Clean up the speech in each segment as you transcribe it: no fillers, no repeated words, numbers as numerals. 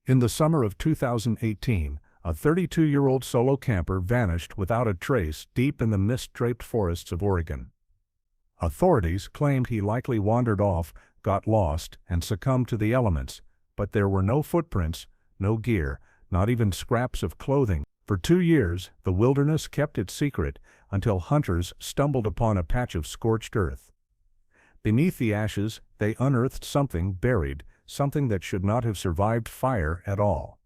In the summer of 2018, a 32-year-old solo camper vanished without a trace deep in the mist-draped forests of Oregon. Authorities claimed he likely wandered off, got lost, and succumbed to the elements, but there were no footprints, no gear, not even scraps of clothing. For 2 years, the wilderness kept its secret until hunters stumbled upon a patch of scorched earth. Beneath the ashes, they unearthed something buried, something that should not have survived fire at all.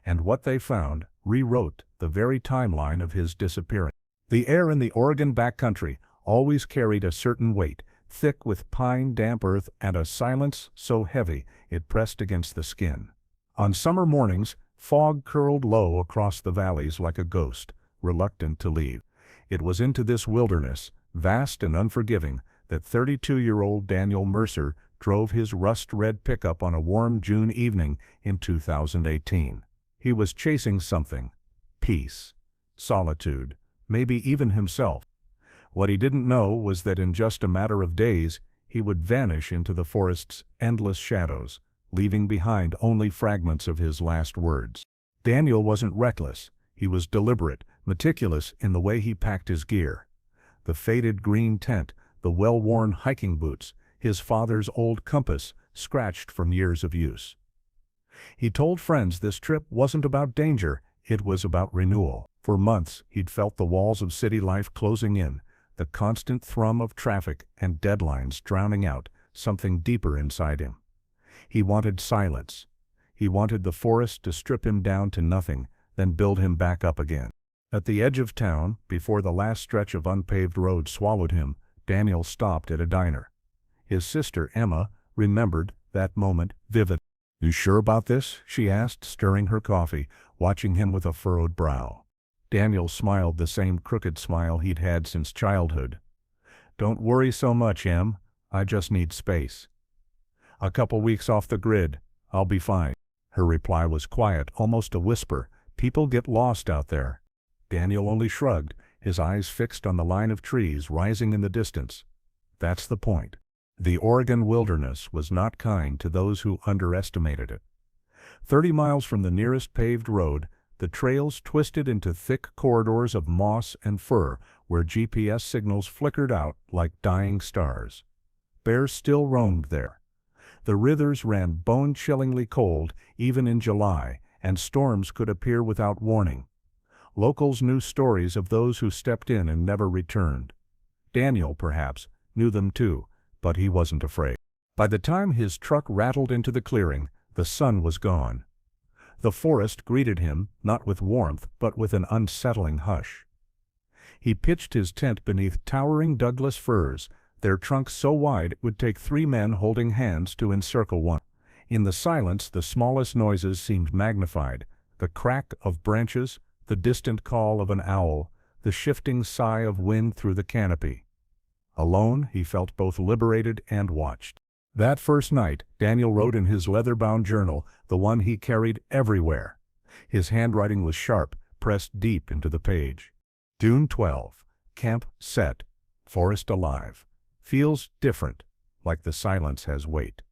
And what they found rewrote the very timeline of his disappearance. The air in the Oregon backcountry always carried a certain weight, thick with pine, damp earth, and a silence so heavy it pressed against the skin. On summer mornings, fog curled low across the valleys like a ghost, reluctant to leave. It was into this wilderness, vast and unforgiving, that 32-year-old Daniel Mercer drove his rust-red pickup on a warm June evening in 2018. He was chasing something: peace, solitude, maybe even himself. What he didn't know was that in just a matter of days, he would vanish into the forest's endless shadows, leaving behind only fragments of his last words. Daniel wasn't reckless. He was deliberate, meticulous in the way he packed his gear. The faded green tent, the well-worn hiking boots, his father's old compass, scratched from years of use. He told friends this trip wasn't about danger, it was about renewal. For months, he'd felt the walls of city life closing in, the constant thrum of traffic and deadlines drowning out something deeper inside him. He wanted silence. He wanted the forest to strip him down to nothing, then build him back up again. At the edge of town, before the last stretch of unpaved road swallowed him, Daniel stopped at a diner. His sister, Emma, remembered that moment vividly. "You sure about this?" she asked, stirring her coffee, watching him with a furrowed brow. Daniel smiled the same crooked smile he'd had since childhood. "Don't worry so much, Em. I just need space. A couple weeks off the grid. I'll be fine." Her reply was quiet, almost a whisper. "People get lost out there." Daniel only shrugged, his eyes fixed on the line of trees rising in the distance. That's the point. The Oregon wilderness was not kind to those who underestimated it. 30 miles from the nearest paved road, the trails twisted into thick corridors of moss and fir where GPS signals flickered out like dying stars. Bears still roamed there. The rivers ran bone-chillingly cold even in July, and storms could appear without warning. Locals knew stories of those who stepped in and never returned. Daniel, perhaps, knew them too, but he wasn't afraid. By the time his truck rattled into the clearing, the sun was gone. The forest greeted him, not with warmth, but with an unsettling hush. He pitched his tent beneath towering Douglas firs, their trunks so wide it would take 3 men holding hands to encircle one. In the silence, the smallest noises seemed magnified: the crack of branches, the distant call of an owl, the shifting sigh of wind through the canopy. Alone, he felt both liberated and watched. That first night, Daniel wrote in his leather-bound journal, the one he carried everywhere. His handwriting was sharp, pressed deep into the page. June 12. Camp set. Forest alive. Feels different, like the silence has weight.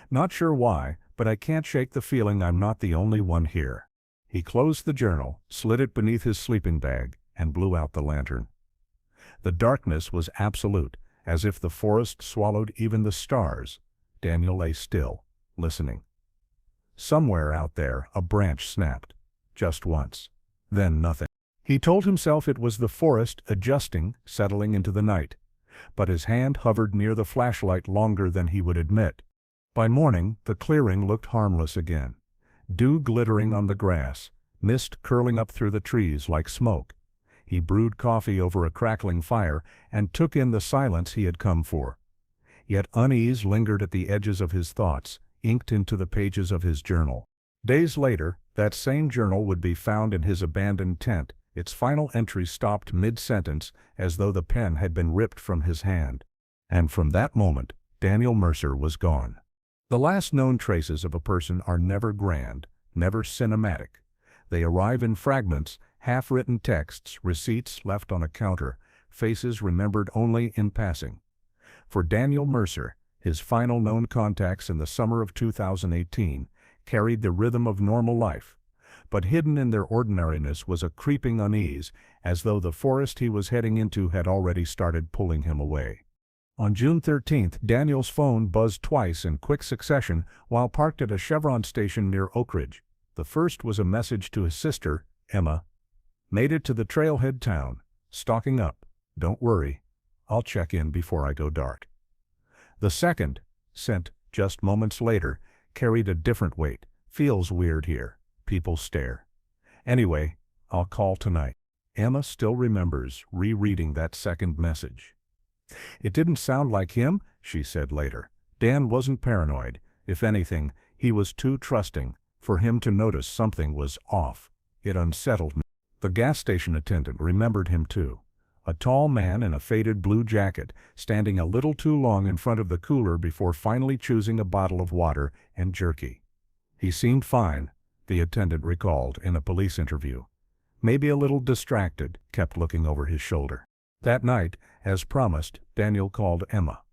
Not sure why, but I can't shake the feeling I'm not the only one here. He closed the journal, slid it beneath his sleeping bag, and blew out the lantern. The darkness was absolute, as if the forest swallowed even the stars. Daniel lay still, listening. Somewhere out there, a branch snapped. Just once. Then nothing. He told himself it was the forest adjusting, settling into the night. But his hand hovered near the flashlight longer than he would admit. By morning, the clearing looked harmless again. Dew glittering on the grass, mist curling up through the trees like smoke. He brewed coffee over a crackling fire and took in the silence he had come for. Yet unease lingered at the edges of his thoughts, inked into the pages of his journal. Days later, that same journal would be found in his abandoned tent, its final entry stopped mid-sentence as though the pen had been ripped from his hand. And from that moment, Daniel Mercer was gone. The last known traces of a person are never grand, never cinematic. They arrive in fragments, half-written texts, receipts left on a counter, faces remembered only in passing. For Daniel Mercer, his final known contacts in the summer of 2018 carried the rhythm of normal life. But hidden in their ordinariness was a creeping unease, as though the forest he was heading into had already started pulling him away. On June 13th, Daniel's phone buzzed twice in quick succession while parked at a Chevron station near Oak Ridge. The first was a message to his sister, Emma. "Made it to the trailhead town. Stalking up. Don't worry. I'll check in before I go dark." The second, sent just moments later, carried a different weight. "Feels weird here. People stare. Anyway, I'll call tonight." Emma still remembers rereading that second message. "It didn't sound like him," she said later. Dan wasn't paranoid. If anything, he was too trusting for him to notice something was off. It unsettled me. The gas station attendant remembered him too. A tall man in a faded blue jacket, standing a little too long in front of the cooler before finally choosing a bottle of water and jerky. He seemed fine, the attendant recalled in a police interview. Maybe a little distracted, kept looking over his shoulder. That night, as promised, Daniel called Emma.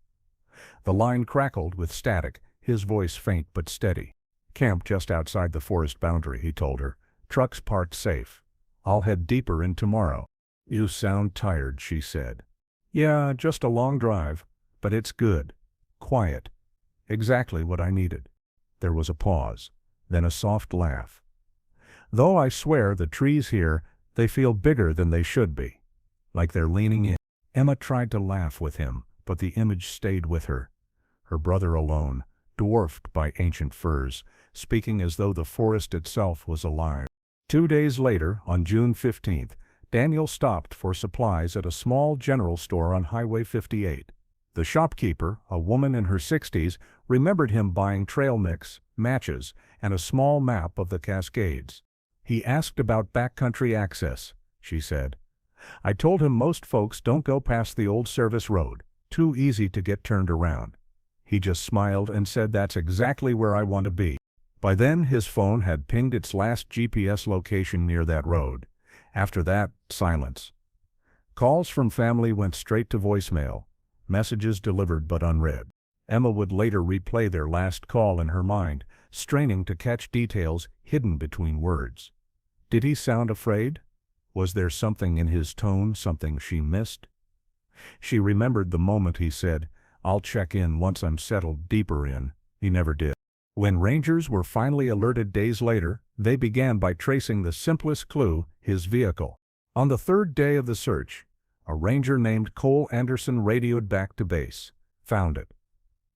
The line crackled with static, his voice faint but steady. "Camp just outside the forest boundary," he told her. "Trucks parked safe. I'll head deeper in tomorrow." "You sound tired," she said. "Yeah, just a long drive, but it's good. Quiet. Exactly what I needed." There was a pause, then a soft laugh. "Though I swear the trees here, they feel bigger than they should be. Like they're leaning in." Emma tried to laugh with him, but the image stayed with her. Her brother alone, dwarfed by ancient firs, speaking as though the forest itself was alive. 2 days later, on June 15th, Daniel stopped for supplies at a small general store on Highway 58. The shopkeeper, a woman in her 60s, remembered him buying trail mix, matches, and a small map of the Cascades. "He asked about backcountry access," she said. "I told him most folks don't go past the old service road. Too easy to get turned around. He just smiled and said that's exactly where I want to be." By then his phone had pinged its last GPS location near that road. After that, silence. Calls from family went straight to voicemail. Messages delivered but unread. Emma would later replay their last call in her mind, straining to catch details hidden between words. Did he sound afraid? Was there something in his tone, something she missed? She remembered the moment he said, "I'll check in once I'm settled deeper in." He never did. When rangers were finally alerted days later, they began by tracing the simplest clue, his vehicle. On the third day of the search, a ranger named Cole Anderson radioed back to base. Found it.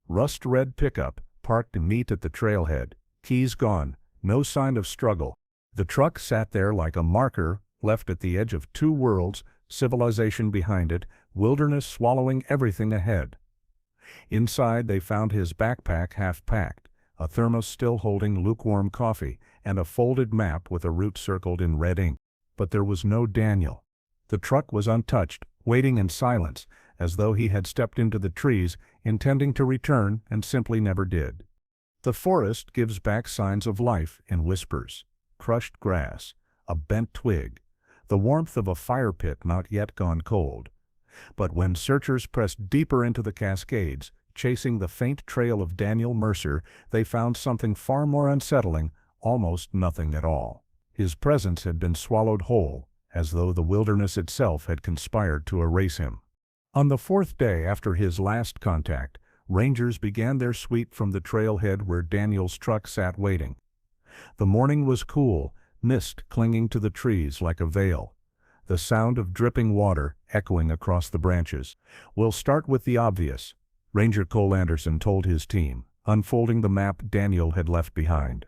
Rust-red pickup, parked neat at the trailhead. Keys gone, no sign of struggle. The truck sat there like a marker, left at the edge of two worlds, civilization behind it, wilderness swallowing everything ahead. Inside they found his backpack half-packed, a thermos still holding lukewarm coffee, and a folded map with a route circled in red ink. But there was no Daniel. The truck was untouched, waiting in silence, as though he had stepped into the trees, intending to return and simply never did. The forest gives back signs of life in whispers. Crushed grass, a bent twig, the warmth of a fire pit not yet gone cold. But when searchers pressed deeper into the Cascades, chasing the faint trail of Daniel Mercer, they found something far more unsettling, almost nothing at all. His presence had been swallowed whole, as though the wilderness itself had conspired to erase him. On the fourth day after his last contact, rangers began their sweep from the trailhead where Daniel's truck sat waiting. The morning was cool, mist clinging to the trees like a veil. The sound of dripping water echoing across the branches. "We'll start with the obvious," Ranger Cole Anderson told his team, unfolding the map Daniel had left behind.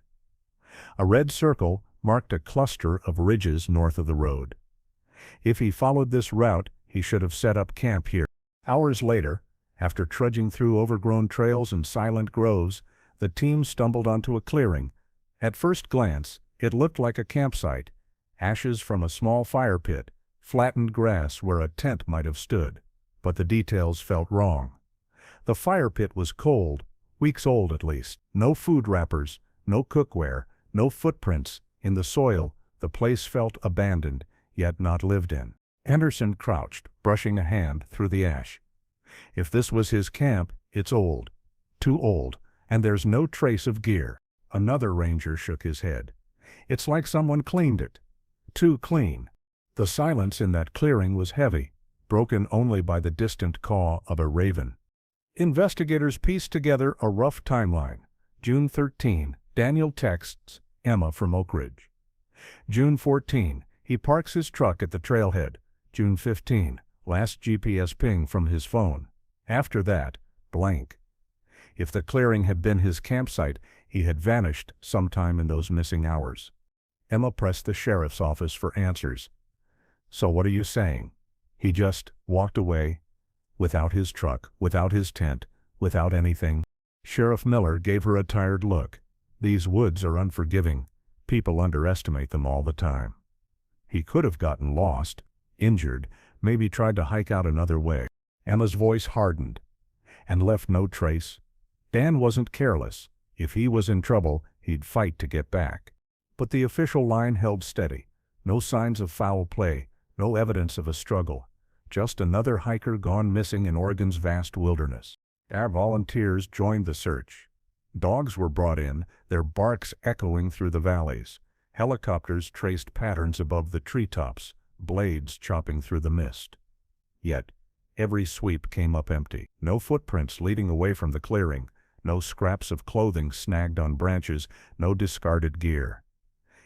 A red circle marked a cluster of ridges north of the road. If he followed this route, he should have set up camp here. Hours later, after trudging through overgrown trails and silent groves, the team stumbled onto a clearing. At first glance, it looked like a campsite. Ashes from a small fire pit, flattened grass where a tent might have stood. But the details felt wrong. The fire pit was cold, weeks old at least. No food wrappers, no cookware, no footprints. In the soil, the place felt abandoned, yet not lived in. Anderson crouched, brushing a hand through the ash. If this was his camp, it's old. Too old, and there's no trace of gear. Another ranger shook his head. It's like someone cleaned it. Too clean. The silence in that clearing was heavy, broken only by the distant caw of a raven. Investigators pieced together a rough timeline. June 13, Daniel texts Emma from Oak Ridge. June 14, he parks his truck at the trailhead. June 15, last GPS ping from his phone. After that, blank. If the clearing had been his campsite, he had vanished sometime in those missing hours. Emma pressed the sheriff's office for answers. So what are you saying? He just walked away? Without his truck, without his tent, without anything? Sheriff Miller gave her a tired look. These woods are unforgiving. People underestimate them all the time. He could have gotten lost, injured, maybe tried to hike out another way. Emma's voice hardened. And left no trace. Dan wasn't careless. If he was in trouble, he'd fight to get back. But the official line held steady. No signs of foul play, no evidence of a struggle. Just another hiker gone missing in Oregon's vast wilderness. Our volunteers joined the search. Dogs were brought in, their barks echoing through the valleys. Helicopters traced patterns above the treetops, blades chopping through the mist. Yet, every sweep came up empty. No footprints leading away from the clearing, no scraps of clothing snagged on branches, no discarded gear.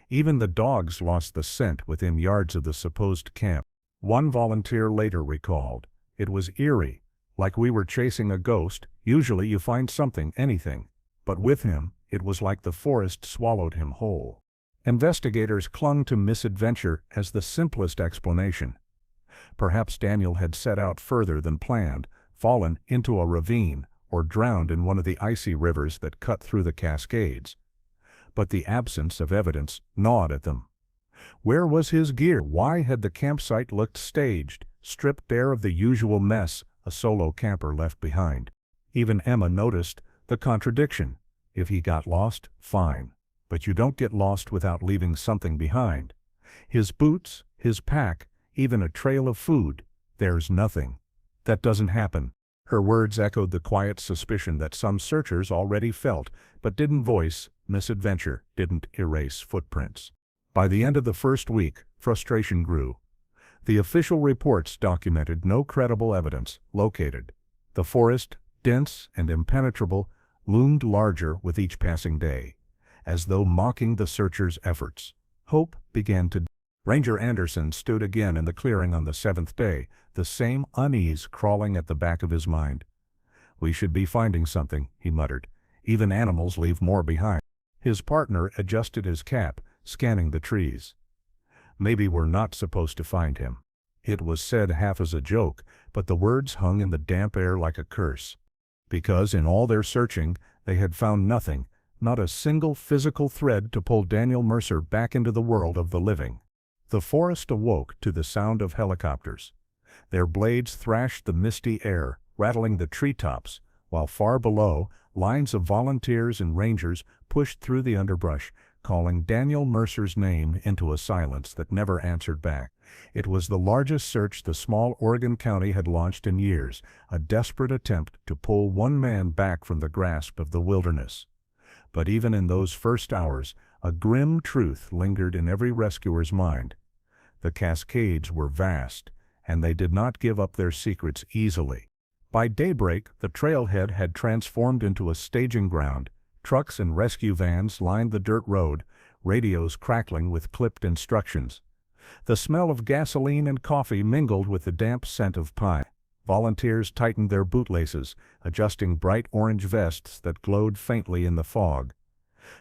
Even the dogs lost the scent within yards of the supposed camp. One volunteer later recalled, "It was eerie, like we were chasing a ghost. Usually you find something, anything. But with him, it was like the forest swallowed him whole." Investigators clung to misadventure as the simplest explanation. Perhaps Daniel had set out further than planned, fallen into a ravine, or drowned in one of the icy rivers that cut through the Cascades. But the absence of evidence gnawed at them. Where was his gear? Why had the campsite looked staged, stripped bare of the usual mess a solo camper left behind? Even Emma noticed the contradiction. If he got lost, fine. But you don't get lost without leaving something behind. His boots, his pack, even a trail of food. There's nothing. That doesn't happen. Her words echoed the quiet suspicion that some searchers already felt, but didn't voice. Misadventure didn't erase footprints. By the end of the first week, frustration grew. The official reports documented no credible evidence located. The forest, dense and impenetrable, loomed larger with each passing day, as though mocking the searchers' efforts. Hope began to. Ranger Anderson stood again in the clearing on the seventh day, the same unease crawling at the back of his mind. "We should be finding something," he muttered. "Even animals leave more behind." His partner adjusted his cap, scanning the trees. "Maybe we're not supposed to find him." It was said half as a joke, but the words hung in the damp air like a curse. Because in all their searching, they had found nothing, not a single physical thread to pull Daniel Mercer back into the world of the living. The forest awoke to the sound of helicopters. Their blades thrashed the misty air, rattling the treetops, while far below, lines of volunteers and rangers pushed through the underbrush, calling Daniel Mercer's name into a silence that never answered back. It was the largest search the small Oregon county had launched in years, a desperate attempt to pull one man back from the grasp of the wilderness. But even in those first hours, a grim truth lingered in every rescuer's mind. The Cascades were vast, and they did not give up their secrets easily. By daybreak, the trailhead had transformed into a staging ground. Trucks and rescue vans lined the dirt road, radios crackling with clipped instructions. The smell of gasoline and coffee mingled with the damp scent of pine. Volunteers tightened their bootlaces, adjusting bright orange vests that glowed faintly in the fog.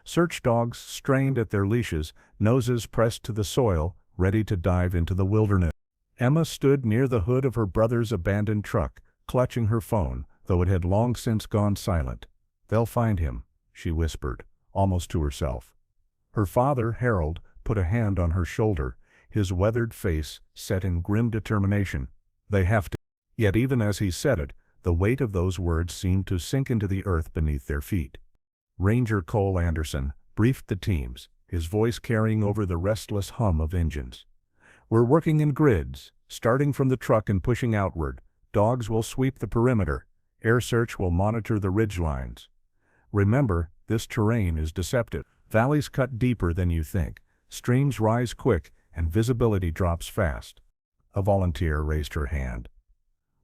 Search dogs strained at their leashes, noses pressed to the soil, ready to dive into the wilderness. Emma stood near the hood of her brother's abandoned truck, clutching her phone, though it had long since gone silent. "They'll find him," she whispered, almost to herself. Her father, Harold, put a hand on her shoulder, his weathered face set in grim determination. "They have to." Yet even as he said it, the weight of those words seemed to sink into the earth beneath their feet. Ranger Cole Anderson briefed the teams, his voice carrying over the restless hum of engines. "We're working in grids, starting from the truck and pushing outward. Dogs will sweep the perimeter. Air search will monitor the ridge lines. Remember, This terrain is deceptive. Valleys cut deeper than you think, streams rise quick, and visibility drops fast. A volunteer raised her hand.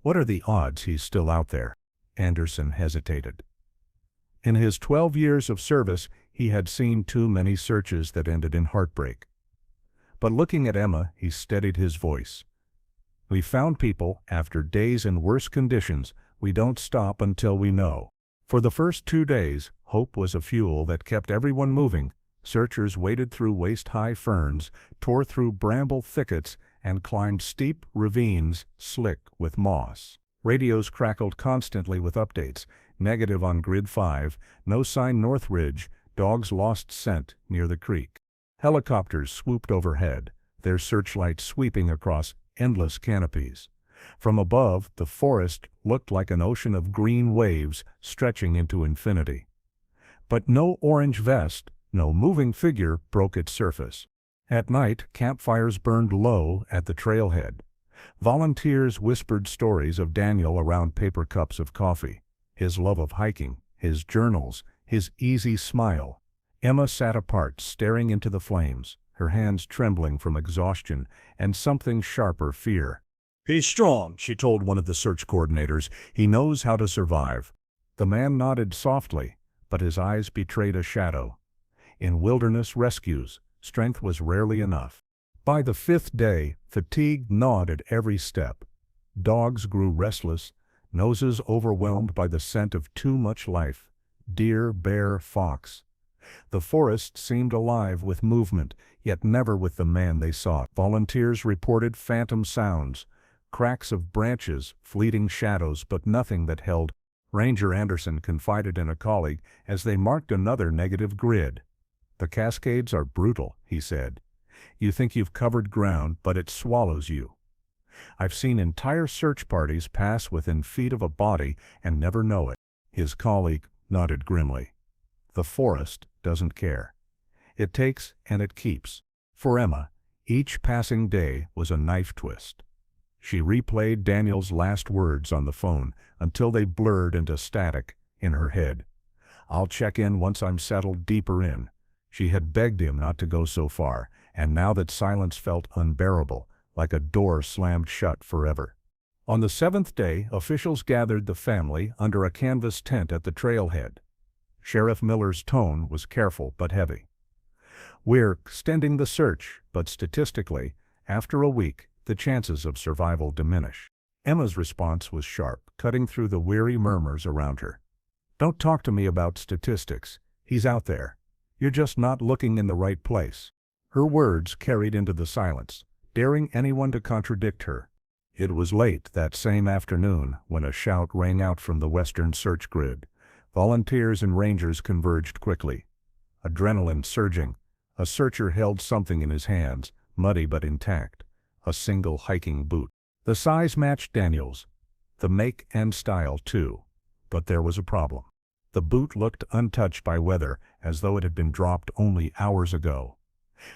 What are the odds he's still out there? Anderson hesitated. In his 12 years of service, he had seen too many searches that ended in heartbreak. But looking at Emma, he steadied his voice. We found people, after days in worse conditions. We don't stop until we know. For the first 2 days, hope was a fuel that kept everyone moving. Searchers waded through waist-high ferns, tore through bramble thickets, and climbed steep ravines slick with moss. Radios crackled constantly with updates. Negative on Grid 5, no sign North Ridge, dogs lost scent near the creek. Helicopters swooped overhead, their searchlights sweeping across endless canopies. From above, the forest looked like an ocean of green waves stretching into infinity. But no orange vest, no moving figure broke its surface. At night, campfires burned low at the trailhead. Volunteers whispered stories of Daniel around paper cups of coffee. His love of hiking, his journals, his easy smile. Emma sat apart, staring into the flames, her hands trembling from exhaustion and something sharper fear. He's strong, she told one of the search coordinators. He knows how to survive. The man nodded softly, but his eyes betrayed a shadow. In wilderness rescues, strength was rarely enough. By the 5th day, fatigue gnawed at every step. Dogs grew restless, noses overwhelmed by the scent of too much life. Deer, bear, fox. The forest seemed alive with movement, yet never with the man they sought. Volunteers reported phantom sounds, cracks of branches, fleeting shadows, but nothing that held. Ranger Anderson confided in a colleague as they marked another negative grid. The Cascades are brutal, he said. You think you've covered ground, but it swallows you. I've seen entire search parties pass within feet of a body and never know it. His colleague nodded grimly. The forest doesn't care. It takes and it keeps. For Emma, each passing day was a knife twist. She replayed Daniel's last words on the phone until they blurred into static in her head. I'll check in once I'm settled deeper in. She had begged him not to go so far, and now that silence felt unbearable, like a door slammed shut forever. On the 7th day, officials gathered the family under a canvas tent at the trailhead. Sheriff Miller's tone was careful but heavy. We're extending the search, but statistically, after a week, the chances of survival diminish. Emma's response was sharp, cutting through the weary murmurs around her. Don't talk to me about statistics. He's out there. You're just not looking in the right place. Her words carried into the silence, daring anyone to contradict her. It was late that same afternoon when a shout rang out from the western search grid. Volunteers and rangers converged quickly. Adrenaline surging, a searcher held something in his hands, muddy but intact. A single hiking boot. The size matched Daniel's. The make and style too. But there was a problem. The boot looked untouched by weather, as though it had been dropped only hours ago.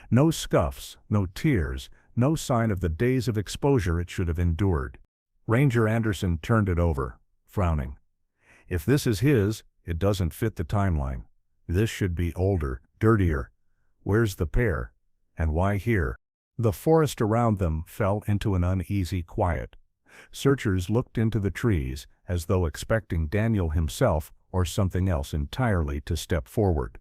No scuffs, no tears, no sign of the days of exposure it should have endured. Ranger Anderson turned it over, frowning. If this is his, it doesn't fit the timeline. This should be older, dirtier. Where's the pair? And why here? The forest around them fell into an uneasy quiet. Searchers looked into the trees, as though expecting Daniel himself or something else entirely to step forward.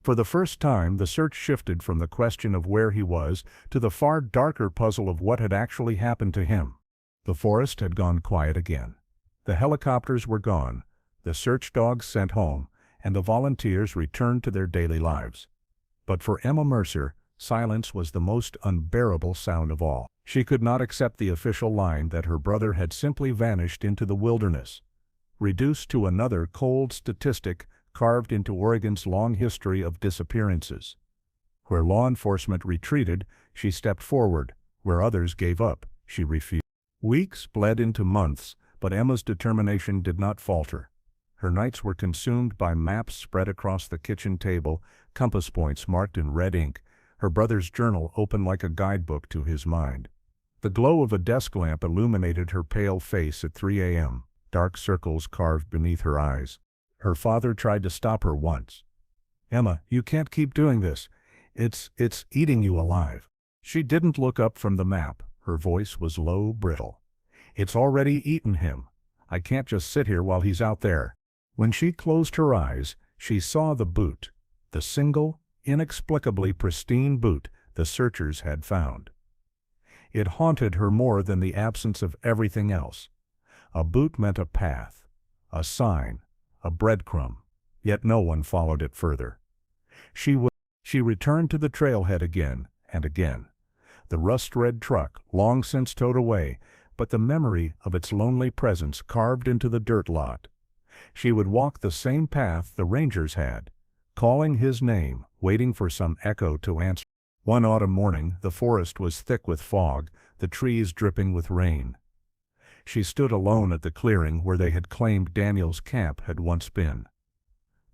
For the first time, the search shifted from the question of where he was to the far darker puzzle of what had actually happened to him. The forest had gone quiet again. The helicopters were gone, the search dogs sent home, and the volunteers returned to their daily lives. But for Emma Mercer, silence was the most unbearable sound of all. She could not accept the official line that her brother had simply vanished into the wilderness, reduced to another cold statistic carved into Oregon's long history of disappearances. Where law enforcement retreated, she stepped forward. Where others gave up, she refused. Weeks bled into months, but Emma's determination did not falter. Her nights were consumed by maps spread across the kitchen table, compass points marked in red ink, her brother's journal open like a guidebook to his mind. The glow of a desk lamp illuminated her pale face at 3 a.m., dark circles carved beneath her eyes. Her father tried to stop her once, Emma, you can't keep doing this. It's eating you alive. She didn't look up from the map. Her voice was low, brittle. It's already eaten him. I can't just sit here while he's out there. When she closed her eyes, she saw the boot, the single, inexplicably pristine boot the searchers had found. It haunted her more than the absence of everything else. A boot meant a path, a sign, a breadcrumb, yet no one followed it further. She returned to the trailhead again and again. The rust-red truck, long since towed away, but the memory of its lonely presence carved into the dirt lot. She would walk the same path the rangers had, calling his name, waiting for some echo to answer. One autumn morning, the forest was thick with fog, the trees dripping with rain. She stood alone at the clearing where they had claimed Daniel's camp had once been.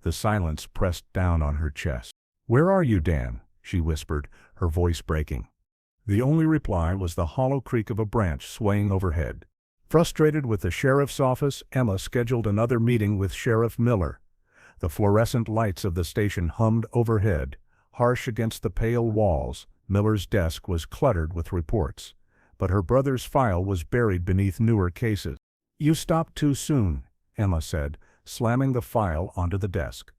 The silence pressed down on her chest. "Where are you, Dan?" she whispered, her voice breaking. The only reply was the hollow creak of a branch swaying overhead. Frustrated with the sheriff's office, Emma scheduled another meeting with Sheriff Miller. The fluorescent lights of the station hummed overhead, harsh against the pale walls. Miller's desk was cluttered with reports, but her brother's file was buried beneath newer cases. "You stopped too soon," Emma said, slamming the file onto the desk.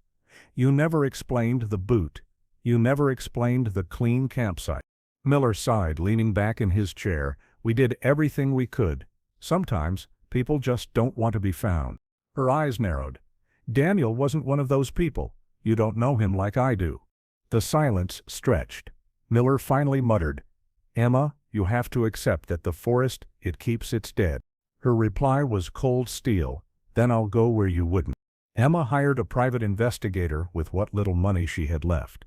"You never explained the boot. You never explained the clean campsite." Miller sighed, leaning back in his chair. "We did everything we could. Sometimes, people just don't want to be found." Her eyes narrowed. "Daniel wasn't one of those people. You don't know him like I do." The silence stretched. Miller finally muttered, "Emma, you have to accept that the forest, it keeps its dead." Her reply was cold steel. "Then I'll go where you wouldn't." Emma hired a private investigator with what little money she had left.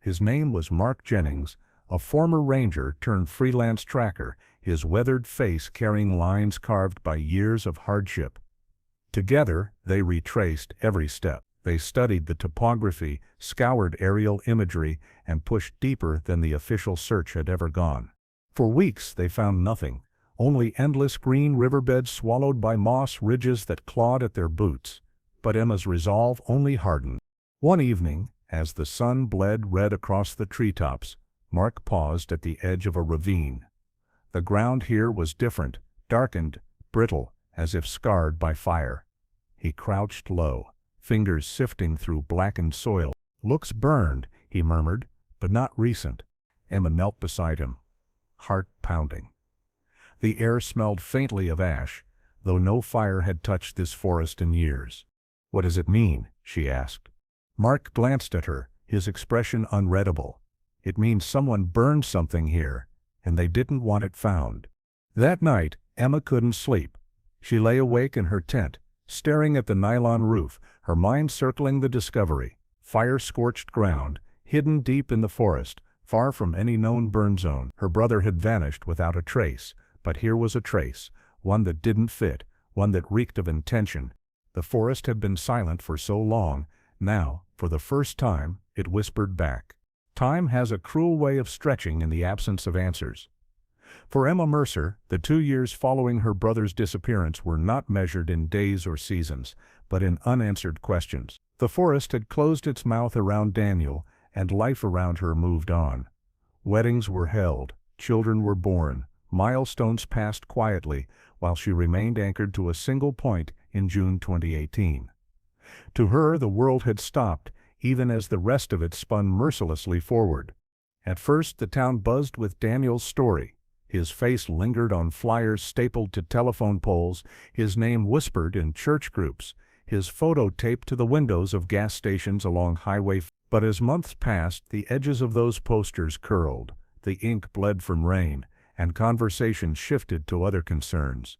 His name was Mark Jennings, a former ranger turned freelance tracker, his weathered face carrying lines carved by years of hardship. Together, they retraced every step. They studied the topography, scoured aerial imagery, and pushed deeper than the official search had ever gone. For weeks they found nothing, only endless green riverbeds swallowed by moss ridges that clawed at their boots. But Emma's resolve only hardened. One evening, as the sun bled red across the treetops, Mark paused at the edge of a ravine. The ground here was different, darkened, brittle, as if scarred by fire. He crouched low, fingers sifting through blackened soil. "Looks burned," he murmured, "but not recent." Emma knelt beside him, heart pounding. The air smelled faintly of ash, though no fire had touched this forest in years. "What does it mean?" she asked. Mark glanced at her, his expression unreadable. "It means someone burned something here, and they didn't want it found." That night, Emma couldn't sleep. She lay awake in her tent, staring at the nylon roof, her mind circling the discovery. Fire-scorched ground, hidden deep in the forest, far from any known burn zone. Her brother had vanished without a trace, but here was a trace, one that didn't fit, one that reeked of intention. The forest had been silent for so long. Now, for the first time, it whispered back. Time has a cruel way of stretching in the absence of answers. For Emma Mercer, the 2 years following her brother's disappearance were not measured in days or seasons, but in unanswered questions. The forest had closed its mouth around Daniel, and life around her moved on. Weddings were held, children were born, milestones passed quietly, while she remained anchored to a single point in June 2018. To her, the world had stopped, even as the rest of it spun mercilessly forward. At first, the town buzzed with Daniel's story. His face lingered on flyers stapled to telephone poles, his name whispered in church groups, his photo taped to the windows of gas stations along Highway. But as months passed, the edges of those posters curled, the ink bled from rain, and conversation shifted to other concerns.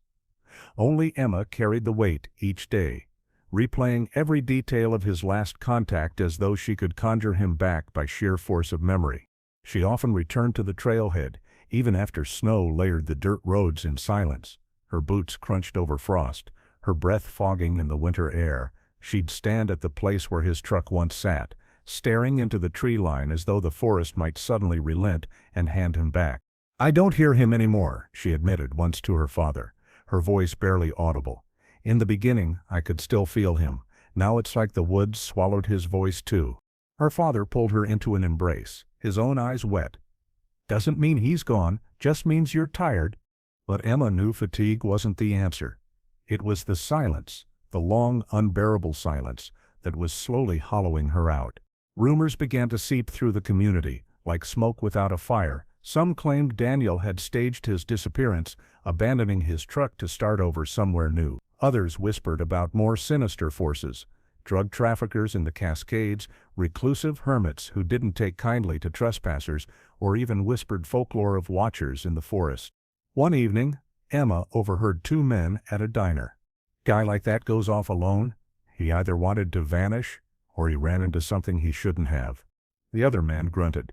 Only Emma carried the weight each day, replaying every detail of his last contact as though she could conjure him back by sheer force of memory. She often returned to the trailhead, even after snow layered the dirt roads in silence. Her boots crunched over frost, her breath fogging in the winter air. She'd stand at the place where his truck once sat, staring into the tree line as though the forest might suddenly relent and hand him back. "I don't hear him anymore," she admitted once to her father, her voice barely audible. "In the beginning, I could still feel him. Now it's like the woods swallowed his voice too." Her father pulled her into an embrace, his own eyes wet. "Doesn't mean he's gone, just means you're tired." But Emma knew fatigue wasn't the answer. It was the silence, the long, unbearable silence, that was slowly hollowing her out. Rumors began to seep through the community, like smoke without a fire. Some claimed Daniel had staged his disappearance, abandoning his truck to start over somewhere new. Others whispered about more sinister forces, drug traffickers in the Cascades, reclusive hermits who didn't take kindly to trespassers, or even whispered folklore of watchers in the forest. One evening, Emma overheard two men at a diner. "Guy like that goes off alone. He either wanted to vanish, or he ran into something he shouldn't have." The other man grunted.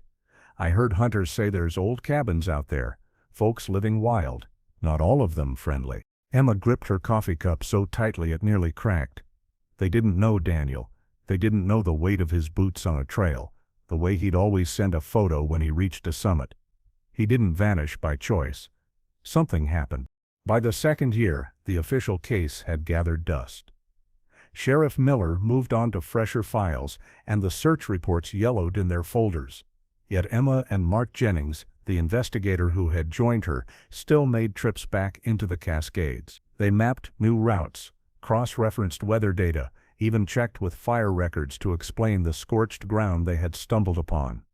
"I heard hunters say there's old cabins out there, folks living wild, not all of them friendly." Emma gripped her coffee cup so tightly it nearly cracked. They didn't know Daniel. They didn't know the weight of his boots on a trail, the way he'd always send a photo when he reached a summit. He didn't vanish by choice. Something happened. By the second year, the official case had gathered dust. Sheriff Miller moved on to fresher files, and the search reports yellowed in their folders. Yet Emma and Mark Jennings, the investigator who had joined her, still made trips back into the Cascades. They mapped new routes, cross-referenced weather data, even checked with fire records to explain the scorched ground they had stumbled upon.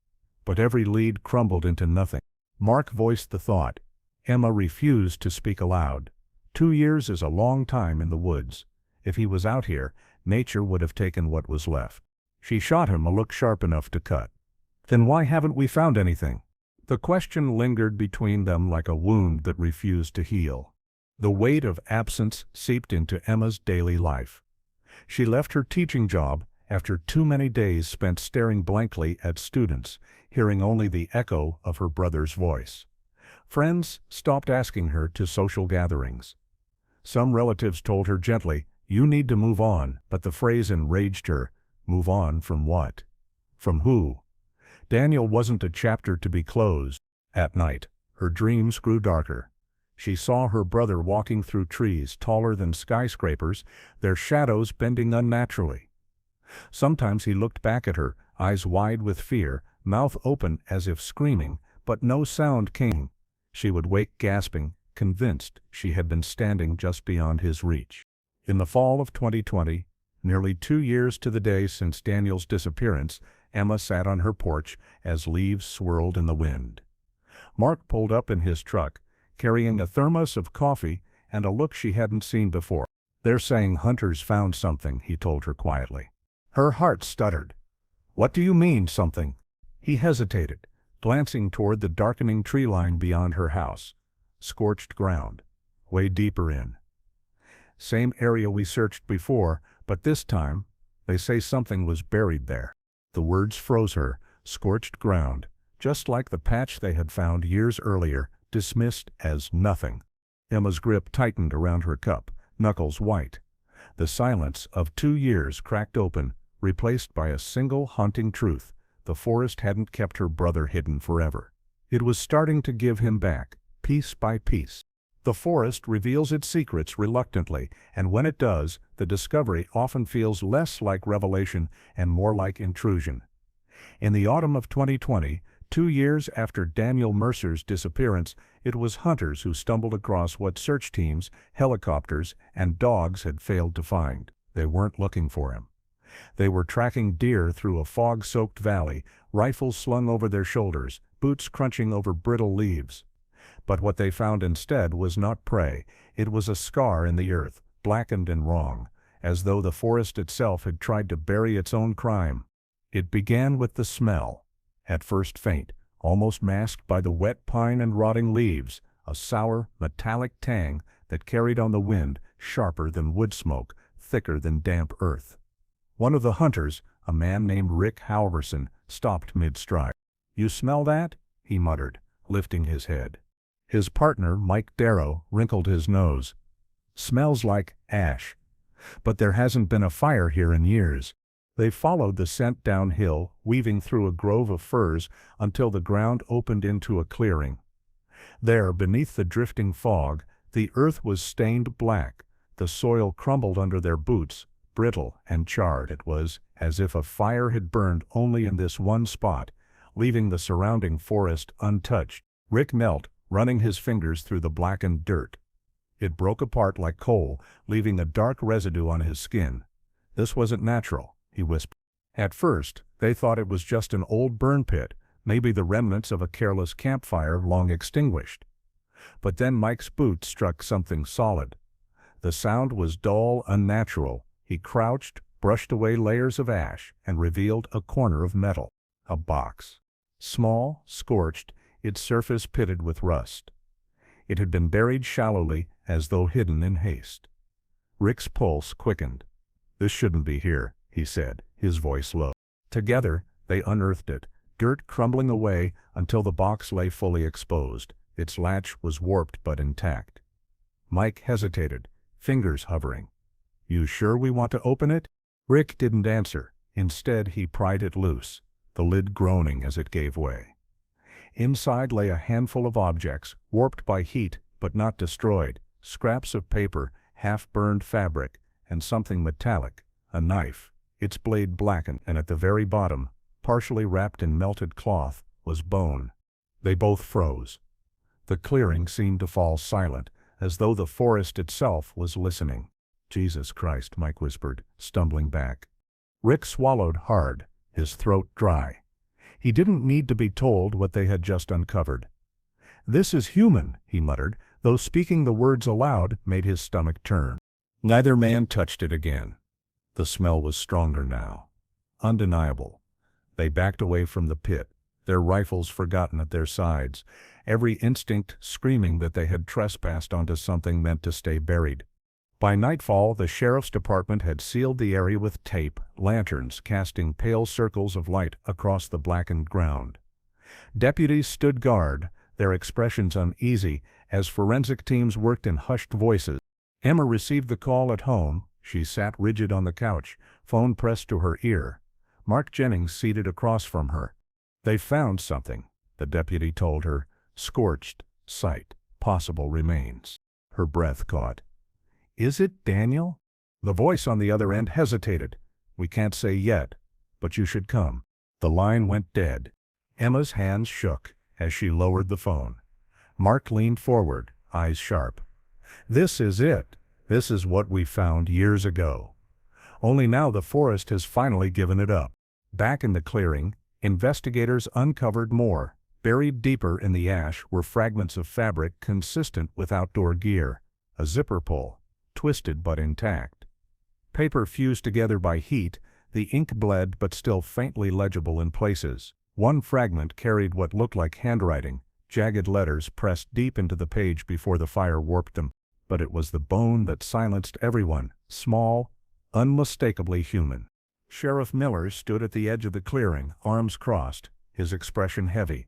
But every lead crumbled into nothing. Mark voiced the thought. Emma refused to speak aloud. 2 years is a long time in the woods. If he was out here, nature would have taken what was left. She shot him a look sharp enough to cut. "Then why haven't we found anything?" The question lingered between them like a wound that refused to heal. The weight of absence seeped into Emma's daily life. She left her teaching job after too many days spent staring blankly at students, hearing only the echo of her brother's voice. Friends stopped asking her to social gatherings. Some relatives told her gently, "You need to move on," but the phrase enraged her. Move on from what? From who? Daniel wasn't a chapter to be closed. At night, her dreams grew darker. She saw her brother walking through trees taller than skyscrapers, their shadows bending unnaturally. Sometimes he looked back at her, eyes wide with fear, mouth open as if screaming, but no sound came. She would wake gasping, convinced she had been standing just beyond his reach. In the fall of 2020, nearly 2 years to the day since Daniel's disappearance, Emma sat on her porch as leaves swirled in the wind. Mark pulled up in his truck, carrying a thermos of coffee and a look she hadn't seen before. "They're saying hunters found something," he told her quietly. Her heart stuttered. "What do you mean, something?" He hesitated, glancing toward the darkening tree line beyond her house. Scorched ground, way deeper in. "Same area we searched before, but this time, they say something was buried there." The words froze her. Scorched ground, just like the patch they had found years earlier, dismissed as nothing. Emma's grip tightened around her cup, knuckles white. The silence of 2 years cracked open, replaced by a single haunting truth. The forest hadn't kept her brother hidden forever. It was starting to give him back, piece by piece. The forest reveals its secrets reluctantly, and when it does, the discovery often feels less like revelation and more like intrusion. In the autumn of 2020, 2 years after Daniel Mercer's disappearance, it was hunters who stumbled across what search teams, helicopters, and dogs had failed to find. They weren't looking for him. They were tracking deer through a fog-soaked valley, rifles slung over their shoulders, boots crunching over brittle leaves. But what they found instead was not prey. It was a scar in the earth, blackened and wrong, as though the forest itself had tried to bury its own crime. It began with the smell. At first faint, almost masked by the wet pine and rotting leaves, a sour, metallic tang that carried on the wind, sharper than wood smoke, thicker than damp earth. One of the hunters, a man named Rick Halverson, stopped mid-stride. "You smell that?" he muttered, lifting his head. His partner, Mike Darrow, wrinkled his nose. "Smells like ash. But there hasn't been a fire here in years." They followed the scent downhill, weaving through a grove of firs until the ground opened into a clearing. There, beneath the drifting fog, the earth was stained black. The soil crumbled under their boots, brittle and charred. It was as if a fire had burned only in this one spot, leaving the surrounding forest untouched. Rick knelt, running his fingers through the blackened dirt. It broke apart like coal, leaving a dark residue on his skin. "This wasn't natural," he whispered. At first, they thought it was just an old burn pit, maybe the remnants of a careless campfire long extinguished. But then Mike's boot struck something solid. The sound was dull, unnatural. He crouched, brushed away layers of ash, and revealed a corner of metal. A box. Small, scorched, its surface pitted with rust. It had been buried shallowly, as though hidden in haste. Rick's pulse quickened. "This shouldn't be here," he said, his voice low. Together, they unearthed it, dirt crumbling away until the box lay fully exposed. Its latch was warped but intact. Mike hesitated, fingers hovering. "You sure we want to open it?" Rick didn't answer. Instead, he pried it loose, the lid groaning as it gave way. Inside lay a handful of objects, warped by heat but not destroyed, scraps of paper, half-burned fabric, and something metallic, a knife, its blade blackened, and at the very bottom, partially wrapped in melted cloth, was bone. They both froze. The clearing seemed to fall silent, as though the forest itself was listening. "Jesus Christ," Mike whispered, stumbling back. Rick swallowed hard, his throat dry. He didn't need to be told what they had just uncovered. "This is human," he muttered, though speaking the words aloud made his stomach turn. Neither man touched it again. The smell was stronger now. Undeniable. They backed away from the pit, their rifles forgotten at their sides, every instinct screaming that they had trespassed onto something meant to stay buried. By nightfall, the sheriff's department had sealed the area with tape, lanterns casting pale circles of light across the blackened ground. Deputies stood guard, their expressions uneasy, as forensic teams worked in hushed voices. Emma received the call at home. She sat rigid on the couch, phone pressed to her ear. Mark Jennings seated across from her. "They found something," the deputy told her. "Scorched, site, possible remains." Her breath caught. "Is it Daniel?" The voice on the other end hesitated. "We can't say yet, but you should come." The line went dead. Emma's hands shook as she lowered the phone. Mark leaned forward, eyes sharp. "This is it. This is what we found years ago. Only now the forest has finally given it up." Back in the clearing, investigators uncovered more. Buried deeper in the ash were fragments of fabric consistent with outdoor gear. A zipper pull, twisted but intact. Paper fused together by heat, the ink bled but still faintly legible in places. One fragment carried what looked like handwriting, jagged letters pressed deep into the page before the fire warped them. But it was the bone that silenced everyone, small, unmistakably human. Sheriff Miller stood at the edge of the clearing, arms crossed, his expression heavy.